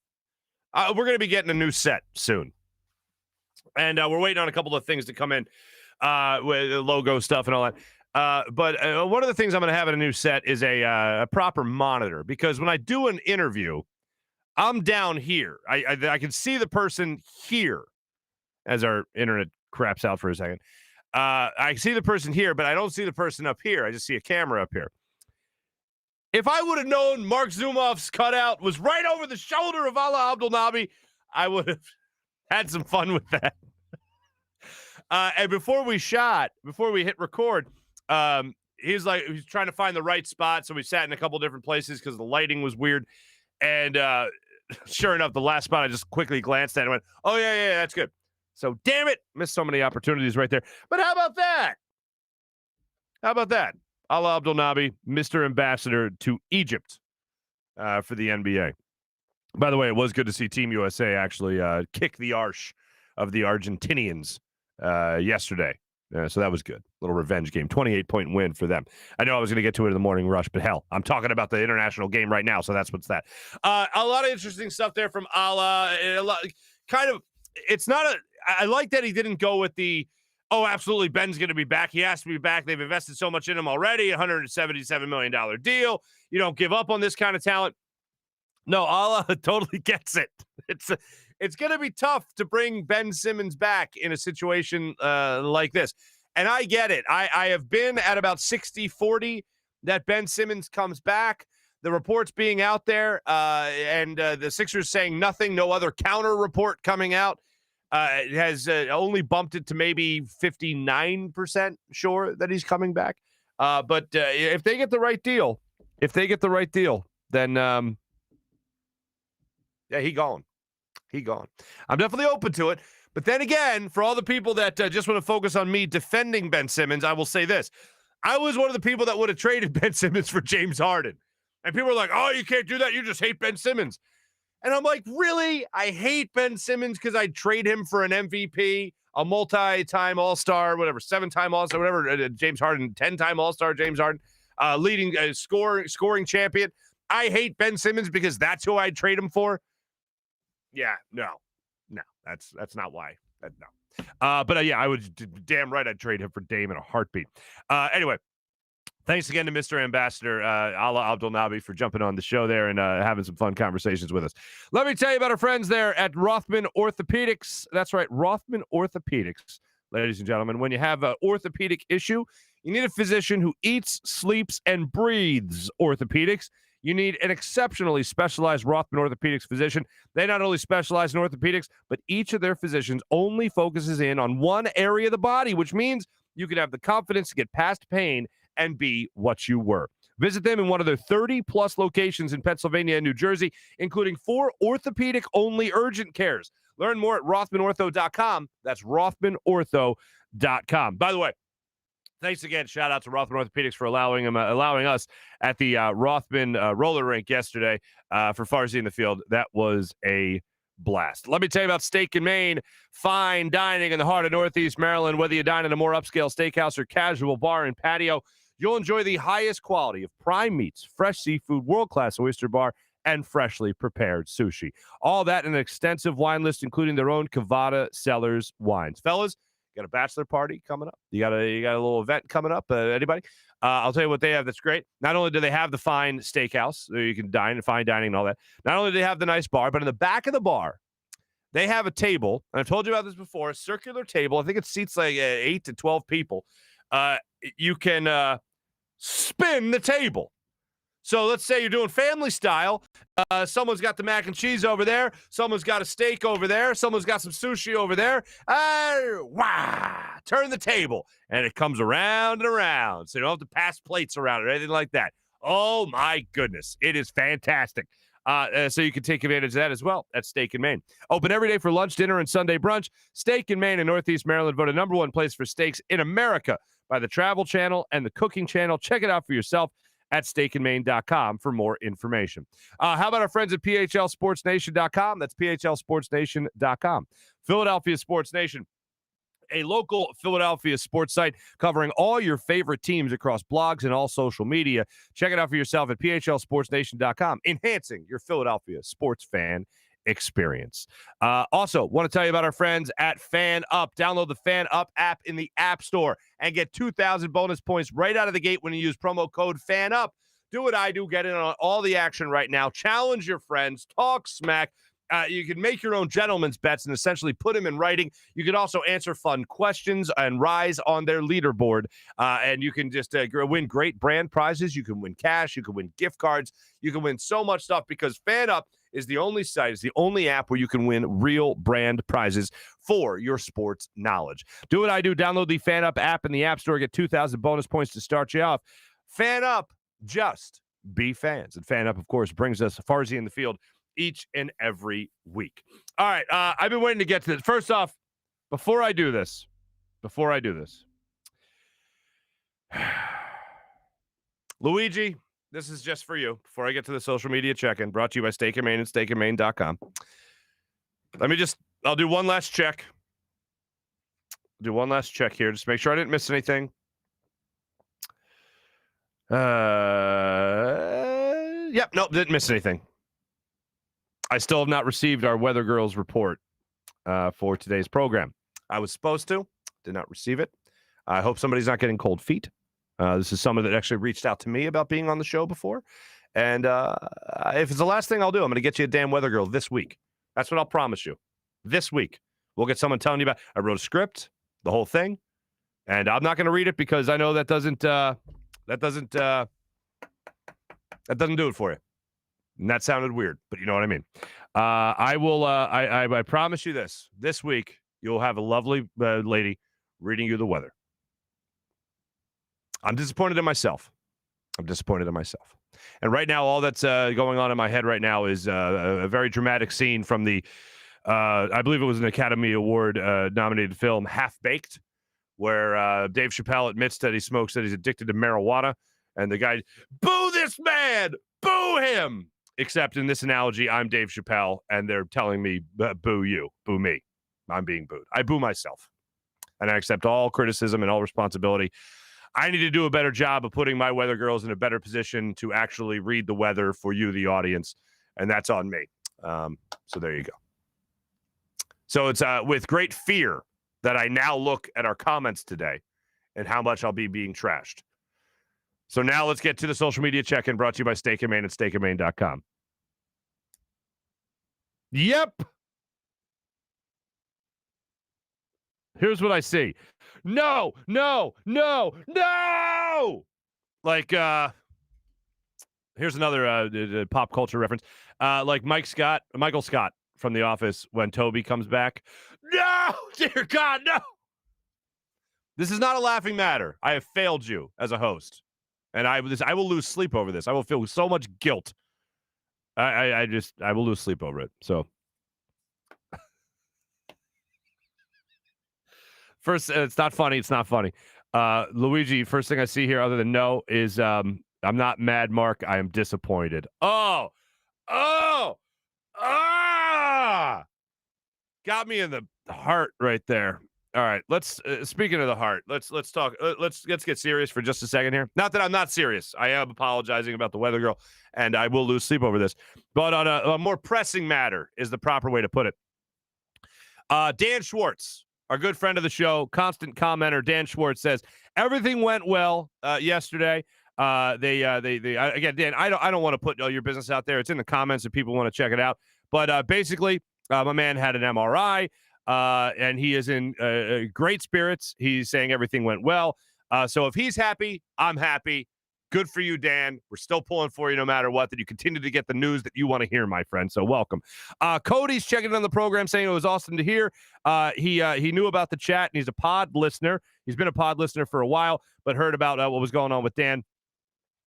We're going to be getting a new set soon. And we're waiting on a couple of things to come in with logo stuff and all that. But one of the things I'm going to have in a new set is a proper monitor, because when I do an interview, I'm down here. I can see the person here as our internet craps out for a second. I see the person here, but I don't see the person up here. I just see a camera up here. If I would have known Mark Zumhoff's cutout was right over the shoulder of Alaa Abdelnaby, I would have had some fun with that. And before we hit record, he's trying to find the right spot. So we sat in a couple different places because the lighting was weird. And sure enough, the last spot I just quickly glanced at and went, oh, yeah, that's good. So, damn it, missed so many opportunities right there. But how about that? Alaa Abdelnaby, Mr. Ambassador to Egypt for the NBA. By the way, it was good to see Team USA actually kick the arse of the Argentinians yesterday. So that was good. Little revenge game. 28-point win for them. I know I was going to get to it in the morning rush, but hell, I'm talking about the international game right now, so that's what's that. A lot of interesting stuff there from Alaa. I like that he didn't go with the, oh, absolutely, Ben's going to be back. He has to be back. They've invested so much in him already, $177 million deal. You don't give up on this kind of talent. No, Alaa totally gets it. It's going to be tough to bring Ben Simmons back in a situation like this. And I get it. I have been at about 60-40 that Ben Simmons comes back. the reports being out there and the Sixers saying nothing, no other counter report coming out, it has only bumped it to maybe 59% sure that he's coming back. But if they get the right deal, then yeah, he gone. I'm definitely open to it. But then again, for all the people that just want to focus on me defending Ben Simmons, I will say this. I was one of the people that would have traded Ben Simmons for James Harden. And people are like, oh, you can't do that. You just hate Ben Simmons. And I'm like, really? I hate Ben Simmons because I'd trade him for an MVP, a multi-time All-Star, whatever, 7-time All-Star, whatever, James Harden, 10-time All-Star James Harden, leading scoring champion. I hate Ben Simmons because that's who I'd trade him for. Yeah, no, that's not why. No. But yeah, I would damn right I'd trade him for Dame in a heartbeat. Anyway, thanks again to Mr. Ambassador Alaa Abdelnaby for jumping on the show there and having some fun conversations with us. Let me tell you about our friends there at Rothman Orthopaedics. That's right, Rothman Orthopaedics. Ladies and gentlemen, when you have an orthopedic issue, you need a physician who eats, sleeps, and breathes orthopedics. You need an exceptionally specialized Rothman Orthopaedics physician. They not only specialize in orthopedics, but each of their physicians only focuses in on one area of the body, which means you can have the confidence to get past pain and be what you were. Visit them in one of their 30-plus locations in Pennsylvania and New Jersey, including 4 orthopedic-only urgent cares. Learn more at RothmanOrtho.com. That's RothmanOrtho.com. By the way, thanks again. Shout out to Rothman Orthopaedics for allowing us at the Rothman roller rink yesterday for Farzy in the field. That was a blast. Let me tell you about Steak and Maine, fine dining in the heart of Northeast Maryland. Whether you dine in a more upscale steakhouse or casual bar and patio, you'll enjoy the highest quality of prime meats, fresh seafood, world-class oyster bar, and freshly prepared sushi. All that in an extensive wine list, including their own Cavada Cellars wines. Fellas, got a bachelor party coming up? You got a little event coming up? Anybody? I'll tell you what they have that's great. Not only do they have the fine steakhouse, so you can dine and fine dining and all that. Not only do they have the nice bar, but in the back of the bar, they have a table. And I've told you about this before, a circular table. I think it seats like 8 to 12 people. You can spin the table. So let's say you're doing family style. Someone's got the mac and cheese over there. Someone's got a steak over there. Someone's got some sushi over there. Turn the table. And it comes around and around. So you don't have to pass plates around or anything like that. Oh, my goodness. It is fantastic. So you can take advantage of that as well at Steak and Maine. Open every day for lunch, dinner, and Sunday brunch. Steak and Maine in Northeast Maryland voted #1 place for steaks in America by the Travel Channel and the Cooking Channel. Check it out for yourself at steakandmaine.com for more information. How about our friends at PHLSportsNation.com? That's PHLSportsNation.com. Philadelphia Sports Nation, a local Philadelphia sports site covering all your favorite teams across blogs and all social media. Check it out for yourself at PHLSportsNation.com, enhancing your Philadelphia sports fan experience. Also, want to tell you about our friends at FanUp. Download the FanUp app in the App Store and get 2,000 bonus points right out of the gate when you use promo code FANUP. Do what I do. Get in on all the action right now. Challenge your friends. Talk smack. You can make your own gentleman's bets and essentially put them in writing. You can also answer fun questions and rise on their leaderboard. And you can just win great brand prizes. You can win cash. You can win gift cards. You can win so much stuff because FanUp is the only site, is the only app where you can win real brand prizes for your sports knowledge. Do what I do. Download the FanUp app in the App Store. Get 2,000 bonus points to start you off. FanUp, just be fans. And FanUp, of course, brings us Farzy in the field each and every week. All right, I've been waiting to get to this. First off, before I do this, Luigi, this is just for you. Before I get to the social media check-in, brought to you by Steak and Maine and steakandmaine.com. I'll do one last check. Do one last check here. Just make sure I didn't miss anything. Yep, nope, didn't miss anything. I still have not received our Weather Girls report for today's program. I was supposed to, did not receive it. I hope somebody's not getting cold feet. This is someone that actually reached out to me about being on the show before. And if it's the last thing I'll do, I'm going to get you a damn Weather Girl this week. That's what I'll promise you. This week, we'll get someone telling you about. I wrote a script, the whole thing, and I'm not going to read it because I know that doesn't That doesn't do it for you. And that sounded weird, but you know what I mean. I will. I promise you this week you'll have a lovely lady reading you the weather. I'm disappointed in myself. And right now, all that's going on in my head right now is a very dramatic scene from the, I believe it was an Academy Award nominated film, Half Baked, where Dave Chappelle admits that he smokes, that he's addicted to marijuana. And the guy, boo this man, boo him. Except in this analogy, I'm Dave Chappelle, and they're telling me, boo you, boo me. I'm being booed. I boo myself. And I accept all criticism and all responsibility. I need to do a better job of putting my weather girls in a better position to actually read the weather for you, the audience. And that's on me. So there you go. So it's with great fear that I now look at our comments today and how much I'll be being trashed. So now let's get to the social media check-in brought to you by Steak and Maine at steakandmaine.com. Yep. Here's what I see. No. Like, here's another pop culture reference. Like Michael Scott from The Office when Toby comes back. No, dear God, no. This is not a laughing matter. I have failed you as a host. And I will lose sleep over this. I will feel so much guilt. I will lose sleep over it. So first, it's not funny. It's not funny. Luigi, first thing I see here other than no is I'm not mad, Mark. I am disappointed. Oh, got me in the heart right there. All right, let's speaking of the heart, let's talk. Let's get serious for just a second here. Not that I'm not serious. I am apologizing about the weather girl, and I will lose sleep over this. But on a more pressing matter is the proper way to put it. Dan Schwartz, our good friend of the show, constant commenter, Dan Schwartz says everything went well yesterday. Again, Dan, I don't want to put all your business out there. It's in the comments if people want to check it out. But basically, my man had an MRI. And he is in great spirits. He's saying everything went well. So if he's happy, I'm happy. Good for you, Dan. We're still pulling for you no matter what, that you continue to get the news that you want to hear, my friend. So welcome. Cody's checking in on the program saying it was awesome to hear. He knew about the chat, and he's a pod listener. He's been a pod listener for a while, but heard about what was going on with Dan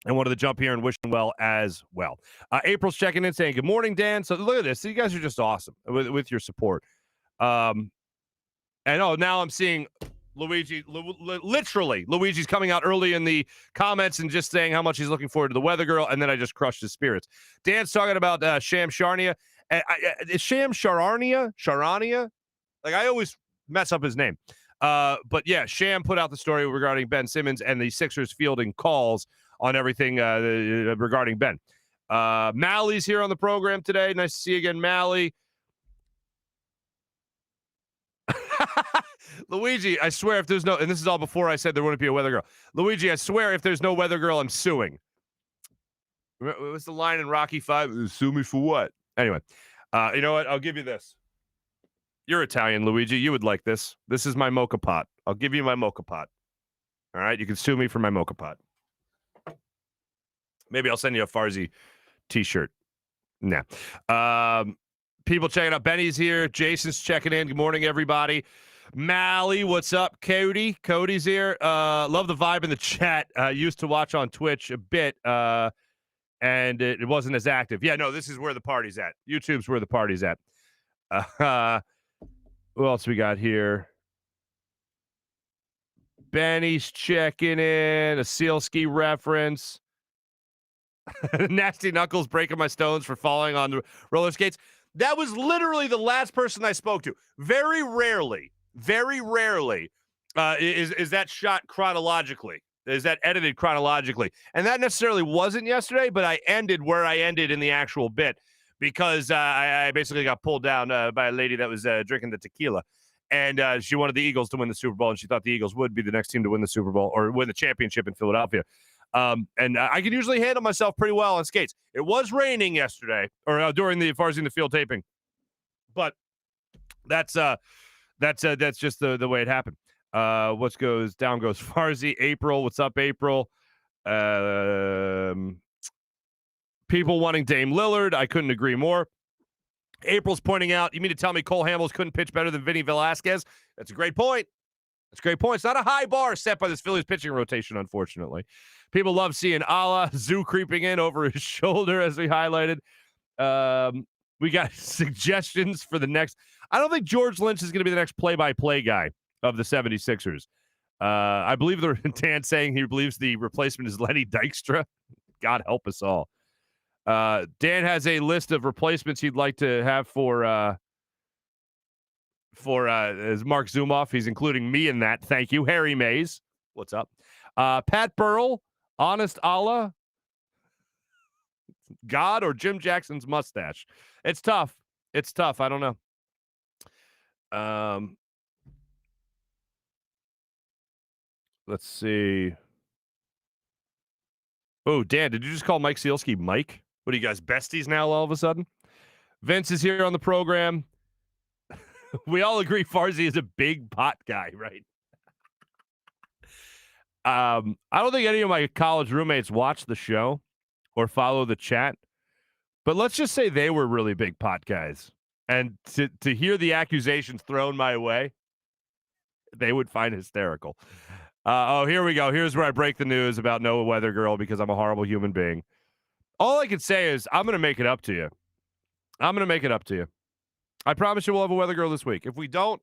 and wanted to jump here and wish him well as well. April's checking in saying, good morning, Dan. So look at this. You guys are just awesome with your support. And now I'm seeing Luigi, literally Luigi's coming out early in the comments and just saying how much he's looking forward to the weather girl, and then I just crushed his spirits. Dan's talking about Sham Charania. Is Sham Charania? Like, I always mess up his name. But yeah, Sham put out the story regarding Ben Simmons and the Sixers fielding calls on everything regarding Ben. Mally's here on the program today. Nice to see you again, Mally. Luigi, I swear if there's no, and this is all before I said there wouldn't be a weather girl. Luigi, I swear if there's no weather girl, I'm suing. What's the line in Rocky 5? Sue me for what? Anyway, you know what? I'll give you this. You're Italian, Luigi. You would like this. This is my mocha pot. I'll give you my mocha pot. All right? You can sue me for my mocha pot. Maybe I'll send you a Farzy t-shirt. Nah. People checking out. Benny's here. Jason's checking in. Good morning, everybody. Mally, what's up? Cody's here. Love the vibe in the chat. Used to watch on Twitch a bit, and it wasn't as active. Yeah, no, this is where the party's at. YouTube's where the party's at. Who else we got here? Benny's checking in. A Sealski reference. Nasty Knuckles breaking my stones for falling on the roller skates. That was literally the last person I spoke to. Very rarely is that shot chronologically. Is that edited chronologically? And that necessarily wasn't yesterday, but I ended where I ended in the actual bit because I basically got pulled down by a lady that was drinking the tequila. And she wanted the Eagles to win the Super Bowl, and she thought the Eagles would be the next team to win the Super Bowl or win the championship in Philadelphia. And I can usually handle myself pretty well on skates. It was raining yesterday or during the Farzy in the Field taping, but that's just the way it happened. What goes down goes Farzy. April, what's up, April? People wanting Dame Lillard. I couldn't agree more. April's pointing out, you mean to tell me Cole Hamels couldn't pitch better than Vinny Velasquez? That's a great point. That's a great point. It's not a high bar set by this Phillies pitching rotation, unfortunately. People love seeing Alaa Zoo creeping in over his shoulder, as we highlighted. We got suggestions for the next. I don't think George Lynch is going to be the next play-by-play guy of the 76ers. I believe Dan saying he believes the replacement is Lenny Dykstra. God help us all. Dan has a list of replacements he'd like to have for as Mark Zumoff. He's including me in that. Thank you. Harry Mays. What's up? Pat Burrell, Honest Allah, God, or Jim Jackson's mustache. It's tough. It's tough. I don't know. Let's see. Oh, Dan, did you just call Mike Sealski Mike? What are you guys, besties now all of a sudden? Vince is here on the program. We all agree Farzy is a big pot guy, right? I don't think any of my college roommates watch the show or follow the chat, but let's just say they were really big pot guys. And to hear the accusations thrown my way, they would find hysterical. Here we go. Here's where I break the news about Noah Weather Girl because I'm a horrible human being. All I can say is I'm going to make it up to you. I'm going to make it up to you. I promise you we'll have a Weather Girl this week. If we don't,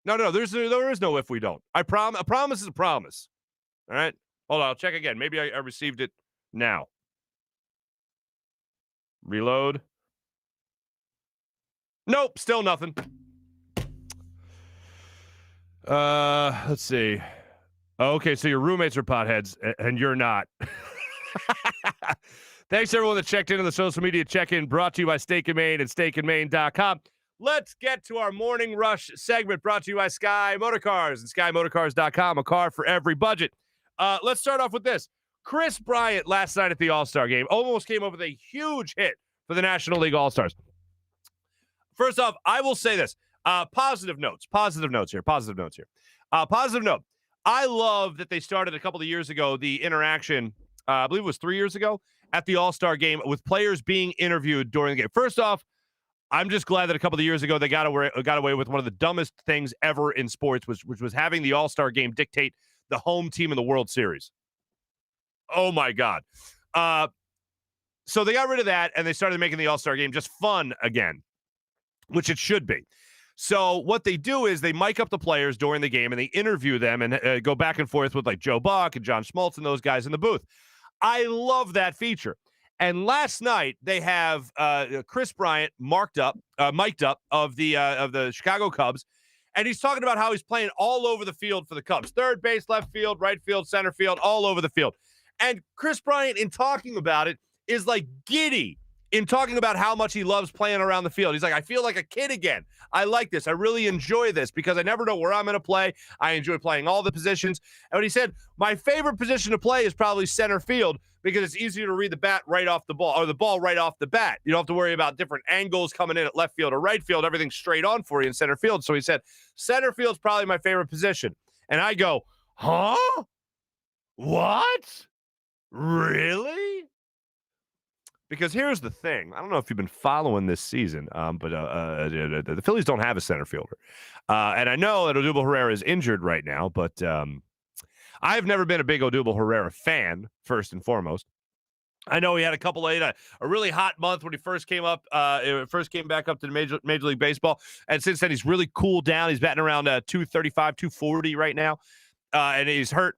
no, there is no if we don't. A promise is a promise. All right? Hold on. I'll check again. Maybe I received it now. Reload. Nope, still nothing. Let's see. Okay, so your roommates are potheads, and you're not. Thanks, everyone that checked in on the social media check-in, brought to you by Steak and Maine and steakandmaine.com. Let's get to our Morning Rush segment, brought to you by Sky Motorcars and SkyMotorcars.com, a car for every budget. Let's start off with this. Chris Bryant last night at the All-Star game almost came up with a huge hit for the National League All-Stars. First off, I will say this. Positive notes here. Positive note. I love that they started a couple of years ago the interaction, I believe it was 3 years ago, at the All-Star game with players being interviewed during the game. First off, I'm just glad that a couple of years ago they got away with one of the dumbest things ever in sports, which was having the All-Star game dictate the home team in the World Series. Oh, my God. So they got rid of that, and they started making the All-Star game just fun again, which it should be. So what they do is they mic up the players during the game, and they interview them and go back and forth with like Joe Buck and John Schmaltz and those guys in the booth. I love that feature. And last night they have Chris Bryant mic'd up of the Chicago Cubs, and he's talking about how he's playing all over the field for the Cubs. Third base, left field, right field, center field, all over the field. And Chris Bryant, in talking about it, is like giddy in talking about how much he loves playing around the field. He's like, I feel like a kid again. I like this. I really enjoy this because I never know where I'm going to play. I enjoy playing all the positions. And he said, my favorite position to play is probably center field because it's easier to read the bat right off the ball, or the ball right off the bat. You don't have to worry about different angles coming in at left field or right field. Everything's straight on for you in center field. So he said, center field's probably my favorite position. And I go, huh? What? Really? Because here's the thing. I don't know if you've been following this season, but the Phillies don't have a center fielder. And I know that Odubel Herrera is injured right now, but I've never been a big Odubel Herrera fan, first and foremost. I know he had a really hot month when he first came back up to the Major League Baseball. And since then, he's really cooled down. He's batting around 235, 240 right now, and he's hurt.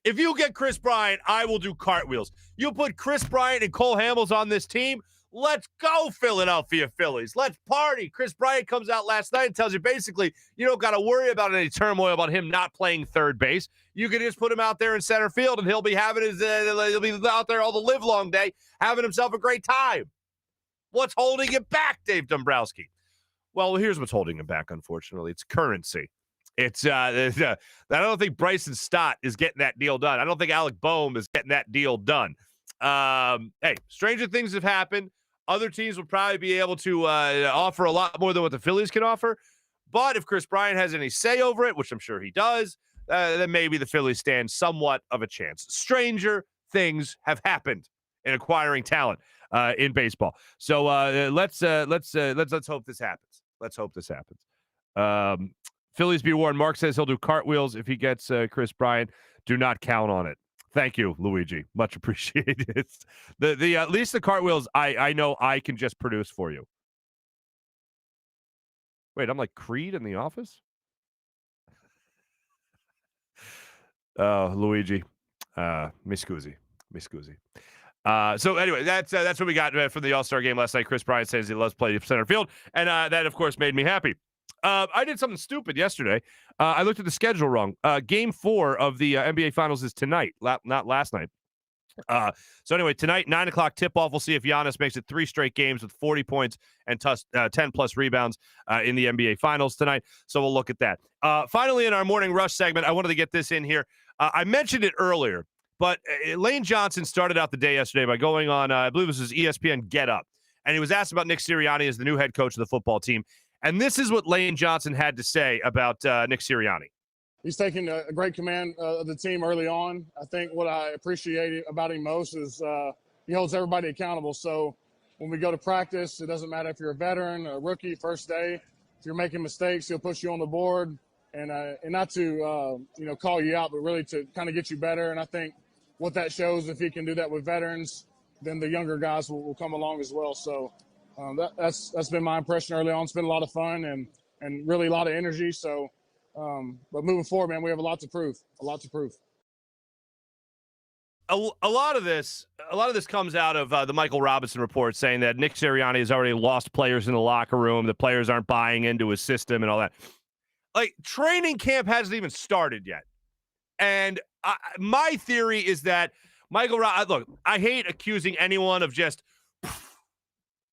If you get Chris Bryant, I will do cartwheels. You put Chris Bryant and Cole Hamels on this team. Let's go, Philadelphia Phillies. Let's party. Chris Bryant comes out last night and tells you basically you don't got to worry about any turmoil about him not playing third base. You can just put him out there in center field, and he'll be having he'll be out there all the live long day, having himself a great time. What's holding him back, Dave Dombrowski? Well, here's what's holding him back. Unfortunately, it's currency. It's I don't think Bryson Stott is getting that deal done. I don't think Alec Boehm is getting that deal done. Hey, stranger things have happened. Other teams will probably be able to offer a lot more than what the Phillies can offer. But if Chris Bryant has any say over it, which I'm sure he does, then maybe the Phillies stand somewhat of a chance. Stranger things have happened in acquiring talent in baseball. So let's hope this happens. Let's hope this happens. Phillies be warned. Mark says he'll do cartwheels if he gets Chris Bryant. Do not count on it. Thank you, Luigi. Much appreciated. The at least the cartwheels I know I can just produce for you. Wait, I'm like Creed in The Office? Luigi. Mi scusi. So anyway, that's what we got from the All-Star game last night. Chris Bryant says he loves playing center field, and that, of course, made me happy. I did something stupid yesterday. I looked at the schedule wrong. Game 4 of the NBA Finals is tonight, not last night. So anyway, tonight, 9 o'clock tip-off. We'll see if Giannis makes it 3 straight games with 40 points and 10-plus rebounds in the NBA Finals tonight. So we'll look at that. Finally, in our Morning Rush segment, I wanted to get this in here. I mentioned it earlier, but Lane Johnson started out the day yesterday by going on, I believe this was ESPN Get Up, and he was asked about Nick Sirianni as the new head coach of the football team. And this is what Lane Johnson had to say about Nick Sirianni. He's taken a great command of the team early on. I think what I appreciate about him most is he holds everybody accountable. So when we go to practice, it doesn't matter if you're a veteran, a rookie, first day. If you're making mistakes, he'll push you on the board and not to call you out, but really to kind of get you better. And I think what that shows, if he can do that with veterans, then the younger guys will come along as well. So that's been my impression early on. It's been a lot of fun and really a lot of energy. So. But moving forward, man, we have a lot to prove. A lot of this comes out of the Michael Robinson report saying that Nick Sirianni has already lost players in the locker room. The players aren't buying into his system and all that. Like, training camp hasn't even started yet. And my theory is that look, I hate accusing anyone of just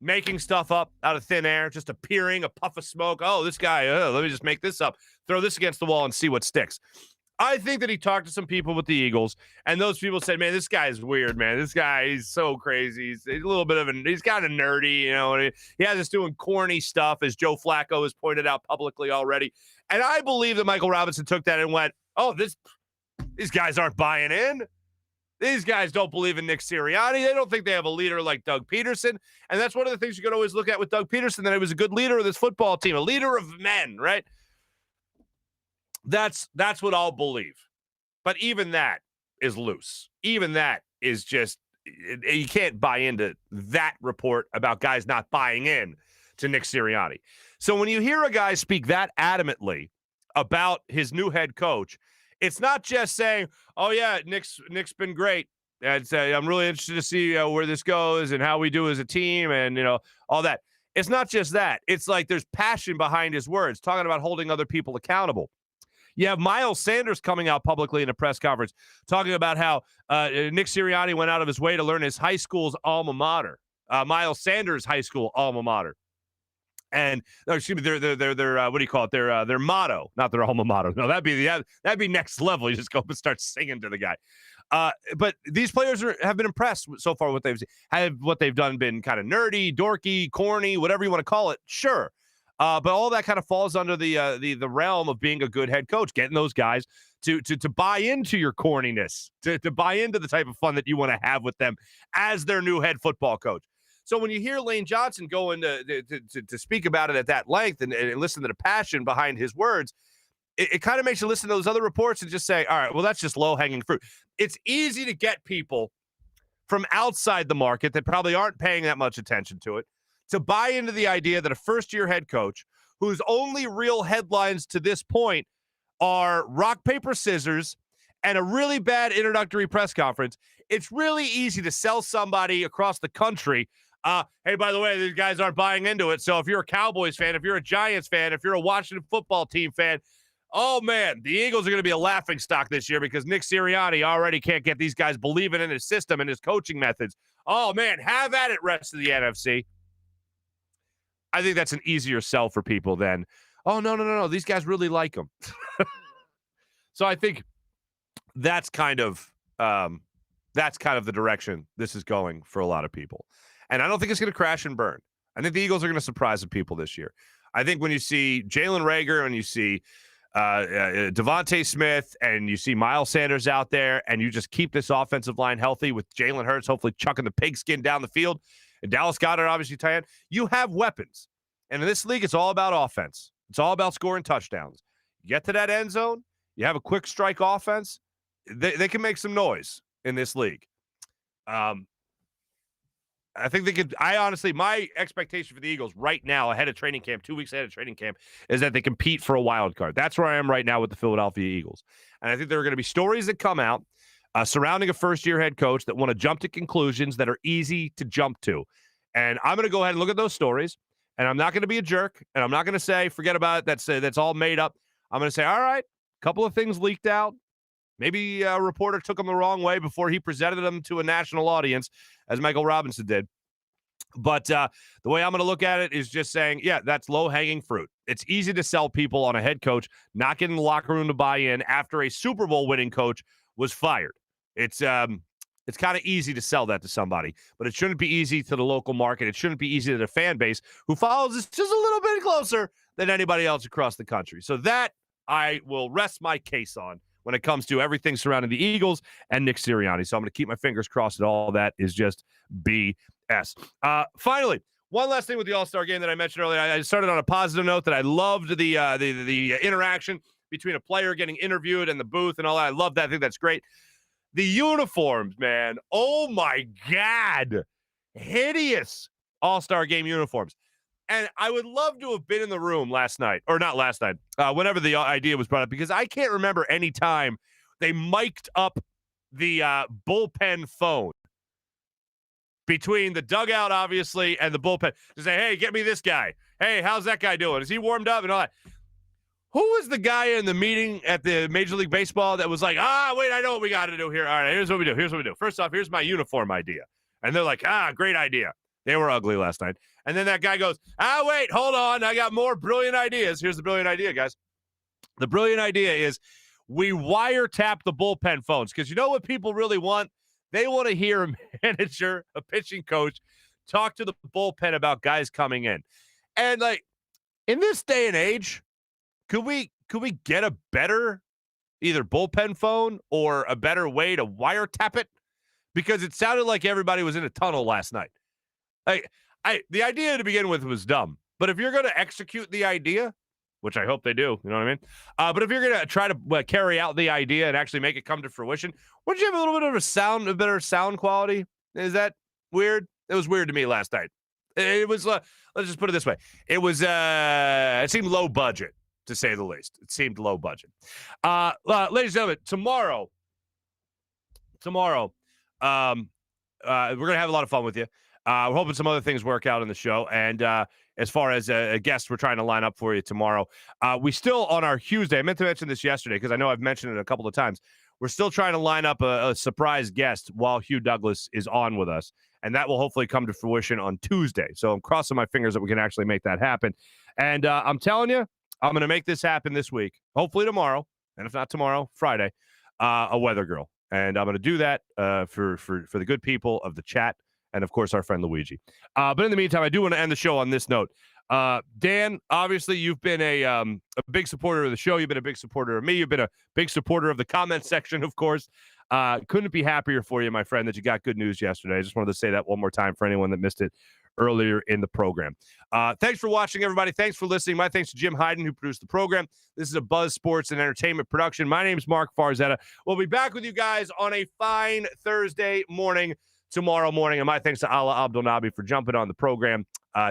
making stuff up out of thin air, just appearing, a puff of smoke. Oh, this guy, let me just make this up. Throw this against the wall and see what sticks. I think that he talked to some people with the Eagles, and those people said, man, this guy is weird, man. This guy, he's so crazy. He's a little bit of he's kind of nerdy, and he has us doing corny stuff, as Joe Flacco has pointed out publicly already. And I believe that Michael Robinson took that and went, oh, these guys aren't buying in. These guys don't believe in Nick Sirianni. They don't think they have a leader like Doug Peterson. And that's one of the things you could always look at with Doug Peterson, that he was a good leader of this football team, a leader of men, right? That's what I'll believe. But even that is loose. Even that is just, you can't buy into that report about guys not buying in to Nick Sirianni. So when you hear a guy speak that adamantly about his new head coach, it's not just saying, oh, yeah, Nick's been great. I'm really interested to see where this goes and how we do as a team and, all that. It's not just that. It's like there's passion behind his words, talking about holding other people accountable. You have Miles Sanders coming out publicly in a press conference talking about how Nick Sirianni went out of his way to learn his high school's alma mater, Miles Sanders' high school alma mater. And excuse me, their what do you call it? Their motto, not their alma mater. No, that'd be next level. You just go up and start singing to the guy. But these players have been impressed so far. What they've done been kind of nerdy, dorky, corny, whatever you want to call it. Sure, but all that kind of falls under the realm of being a good head coach, getting those guys to buy into your corniness, to buy into the type of fun that you want to have with them as their new head football coach. So when you hear Lane Johnson go into to speak about it at that length and listen to the passion behind his words, it kind of makes you listen to those other reports and just say, all right, well, that's just low-hanging fruit. It's easy to get people from outside the market that probably aren't paying that much attention to it to buy into the idea that a first-year head coach whose only real headlines to this point are rock, paper, scissors, and a really bad introductory press conference, it's really easy to sell somebody across the country, hey, by the way, these guys aren't buying into it. So if you're a Cowboys fan, if you're a Giants fan, if you're a Washington football team fan, oh, man, the Eagles are going to be a laughingstock this year because Nick Sirianni already can't get these guys believing in his system and his coaching methods. Oh, man, have at it, rest of the NFC. I think that's an easier sell for people than, oh, no, these guys really like him. So I think that's kind of the direction this is going for a lot of people. And I don't think it's going to crash and burn. I think the Eagles are going to surprise the people this year. I think when you see Jalen Reagor and you see Devontae Smith and you see Miles Sanders out there, and you just keep this offensive line healthy with Jalen Hurts hopefully chucking the pigskin down the field, and Dallas Goedert obviously tight end, you have weapons. And in this league, it's all about offense. It's all about scoring touchdowns. You get to that end zone, you have a quick strike offense, they can make some noise in this league. I think they could. I honestly, my expectation for the Eagles right now, ahead of training camp, 2 weeks ahead of training camp, is that they compete for a wild card. That's where I am right now with the Philadelphia Eagles. And I think there are going to be stories that come out surrounding a first-year head coach that want to jump to conclusions that are easy to jump to. And I'm going to go ahead and look at those stories, and I'm not going to be a jerk, and I'm not going to say, forget about it, that's all made up. I'm going to say, all right, a couple of things leaked out. Maybe a reporter took them the wrong way before he presented them to a national audience, as Michael Robinson did. But the way I'm going to look at it is just saying, yeah, that's low-hanging fruit. It's easy to sell people on a head coach not getting the locker room to buy in after a Super Bowl winning coach was fired. It's kind of easy to sell that to somebody, but it shouldn't be easy to the local market. It shouldn't be easy to the fan base who follows us just a little bit closer than anybody else across the country. So that I will rest my case on when it comes to everything surrounding the Eagles and Nick Sirianni. So I'm going to keep my fingers crossed that all that is just BS. Finally, one last thing with the All-Star game that I mentioned earlier. I started on a positive note that I loved the interaction between a player getting interviewed and the booth and all that. I love that. I think that's great. The uniforms, man. Oh, my God. Hideous All-Star game uniforms. And I would love to have been in the room last night, or not last night, whenever the idea was brought up, because I can't remember any time they mic'd up the bullpen phone between the dugout, obviously, and the bullpen to say, hey, get me this guy. Hey, how's that guy doing? Is he warmed up and all that? Who was the guy in the meeting at the Major League Baseball that was like, wait, I know what we got to do here. All right, here's what we do. First off, here's my uniform idea. And they're like, great idea. They were ugly last night. And then that guy goes, wait, hold on. I got more brilliant ideas. Here's the brilliant idea, guys. The brilliant idea is we wiretap the bullpen phones, because you know what people really want? They want to hear a manager, a pitching coach, talk to the bullpen about guys coming in. And, like, in this day and age, could we get a better either bullpen phone or a better way to wiretap it? Because it sounded like everybody was in a tunnel last night. The idea to begin with was dumb, but if you're going to execute the idea, which I hope they do, you know what I mean? But if you're going to try to carry out the idea and actually make it come to fruition, wouldn't you have a little bit of a better sound quality? Is that weird? It was weird to me last night. It was, let's just put it this way. It seemed low budget, to say the least. It seemed low budget. Ladies and gentlemen, tomorrow, we're going to have a lot of fun with you. We're hoping some other things work out in the show. And as far as a guest we're trying to line up for you tomorrow, we still on our Hughes Day. I meant to mention this yesterday because I know I've mentioned it a couple of times. We're still trying to line up a surprise guest while Hugh Douglas is on with us. And that will hopefully come to fruition on Tuesday. So I'm crossing my fingers that we can actually make that happen. And I'm telling you, I'm going to make this happen this week. Hopefully tomorrow. And if not tomorrow, Friday, a weather girl. And I'm going to do that for the good people of the chat. And, of course, our friend Luigi. But in the meantime, I do want to end the show on this note. Dan, obviously, you've been a big supporter of the show. You've been a big supporter of me. You've been a big supporter of the comment section, of course. Couldn't be happier for you, my friend, that you got good news yesterday. I just wanted to say that one more time for anyone that missed it earlier in the program. Thanks for watching, everybody. Thanks for listening. My thanks to Jim Hyden, who produced the program. This is a Buzz Sports and Entertainment production. My name is Marc Farzetta. We'll be back with you guys on a fine Thursday morning tomorrow morning. And my thanks to Alaa Abdelnaby for jumping on the program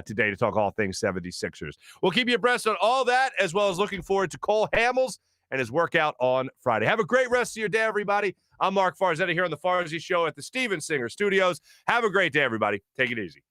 today to talk all things 76ers. We'll keep you abreast on all that, as well as looking forward to Cole Hamels and his workout on Friday. Have a great rest of your day, everybody. I'm Marc Farzetta here on the Farzy Show at the Steven Singer Studios. Have a great day, everybody. Take it easy.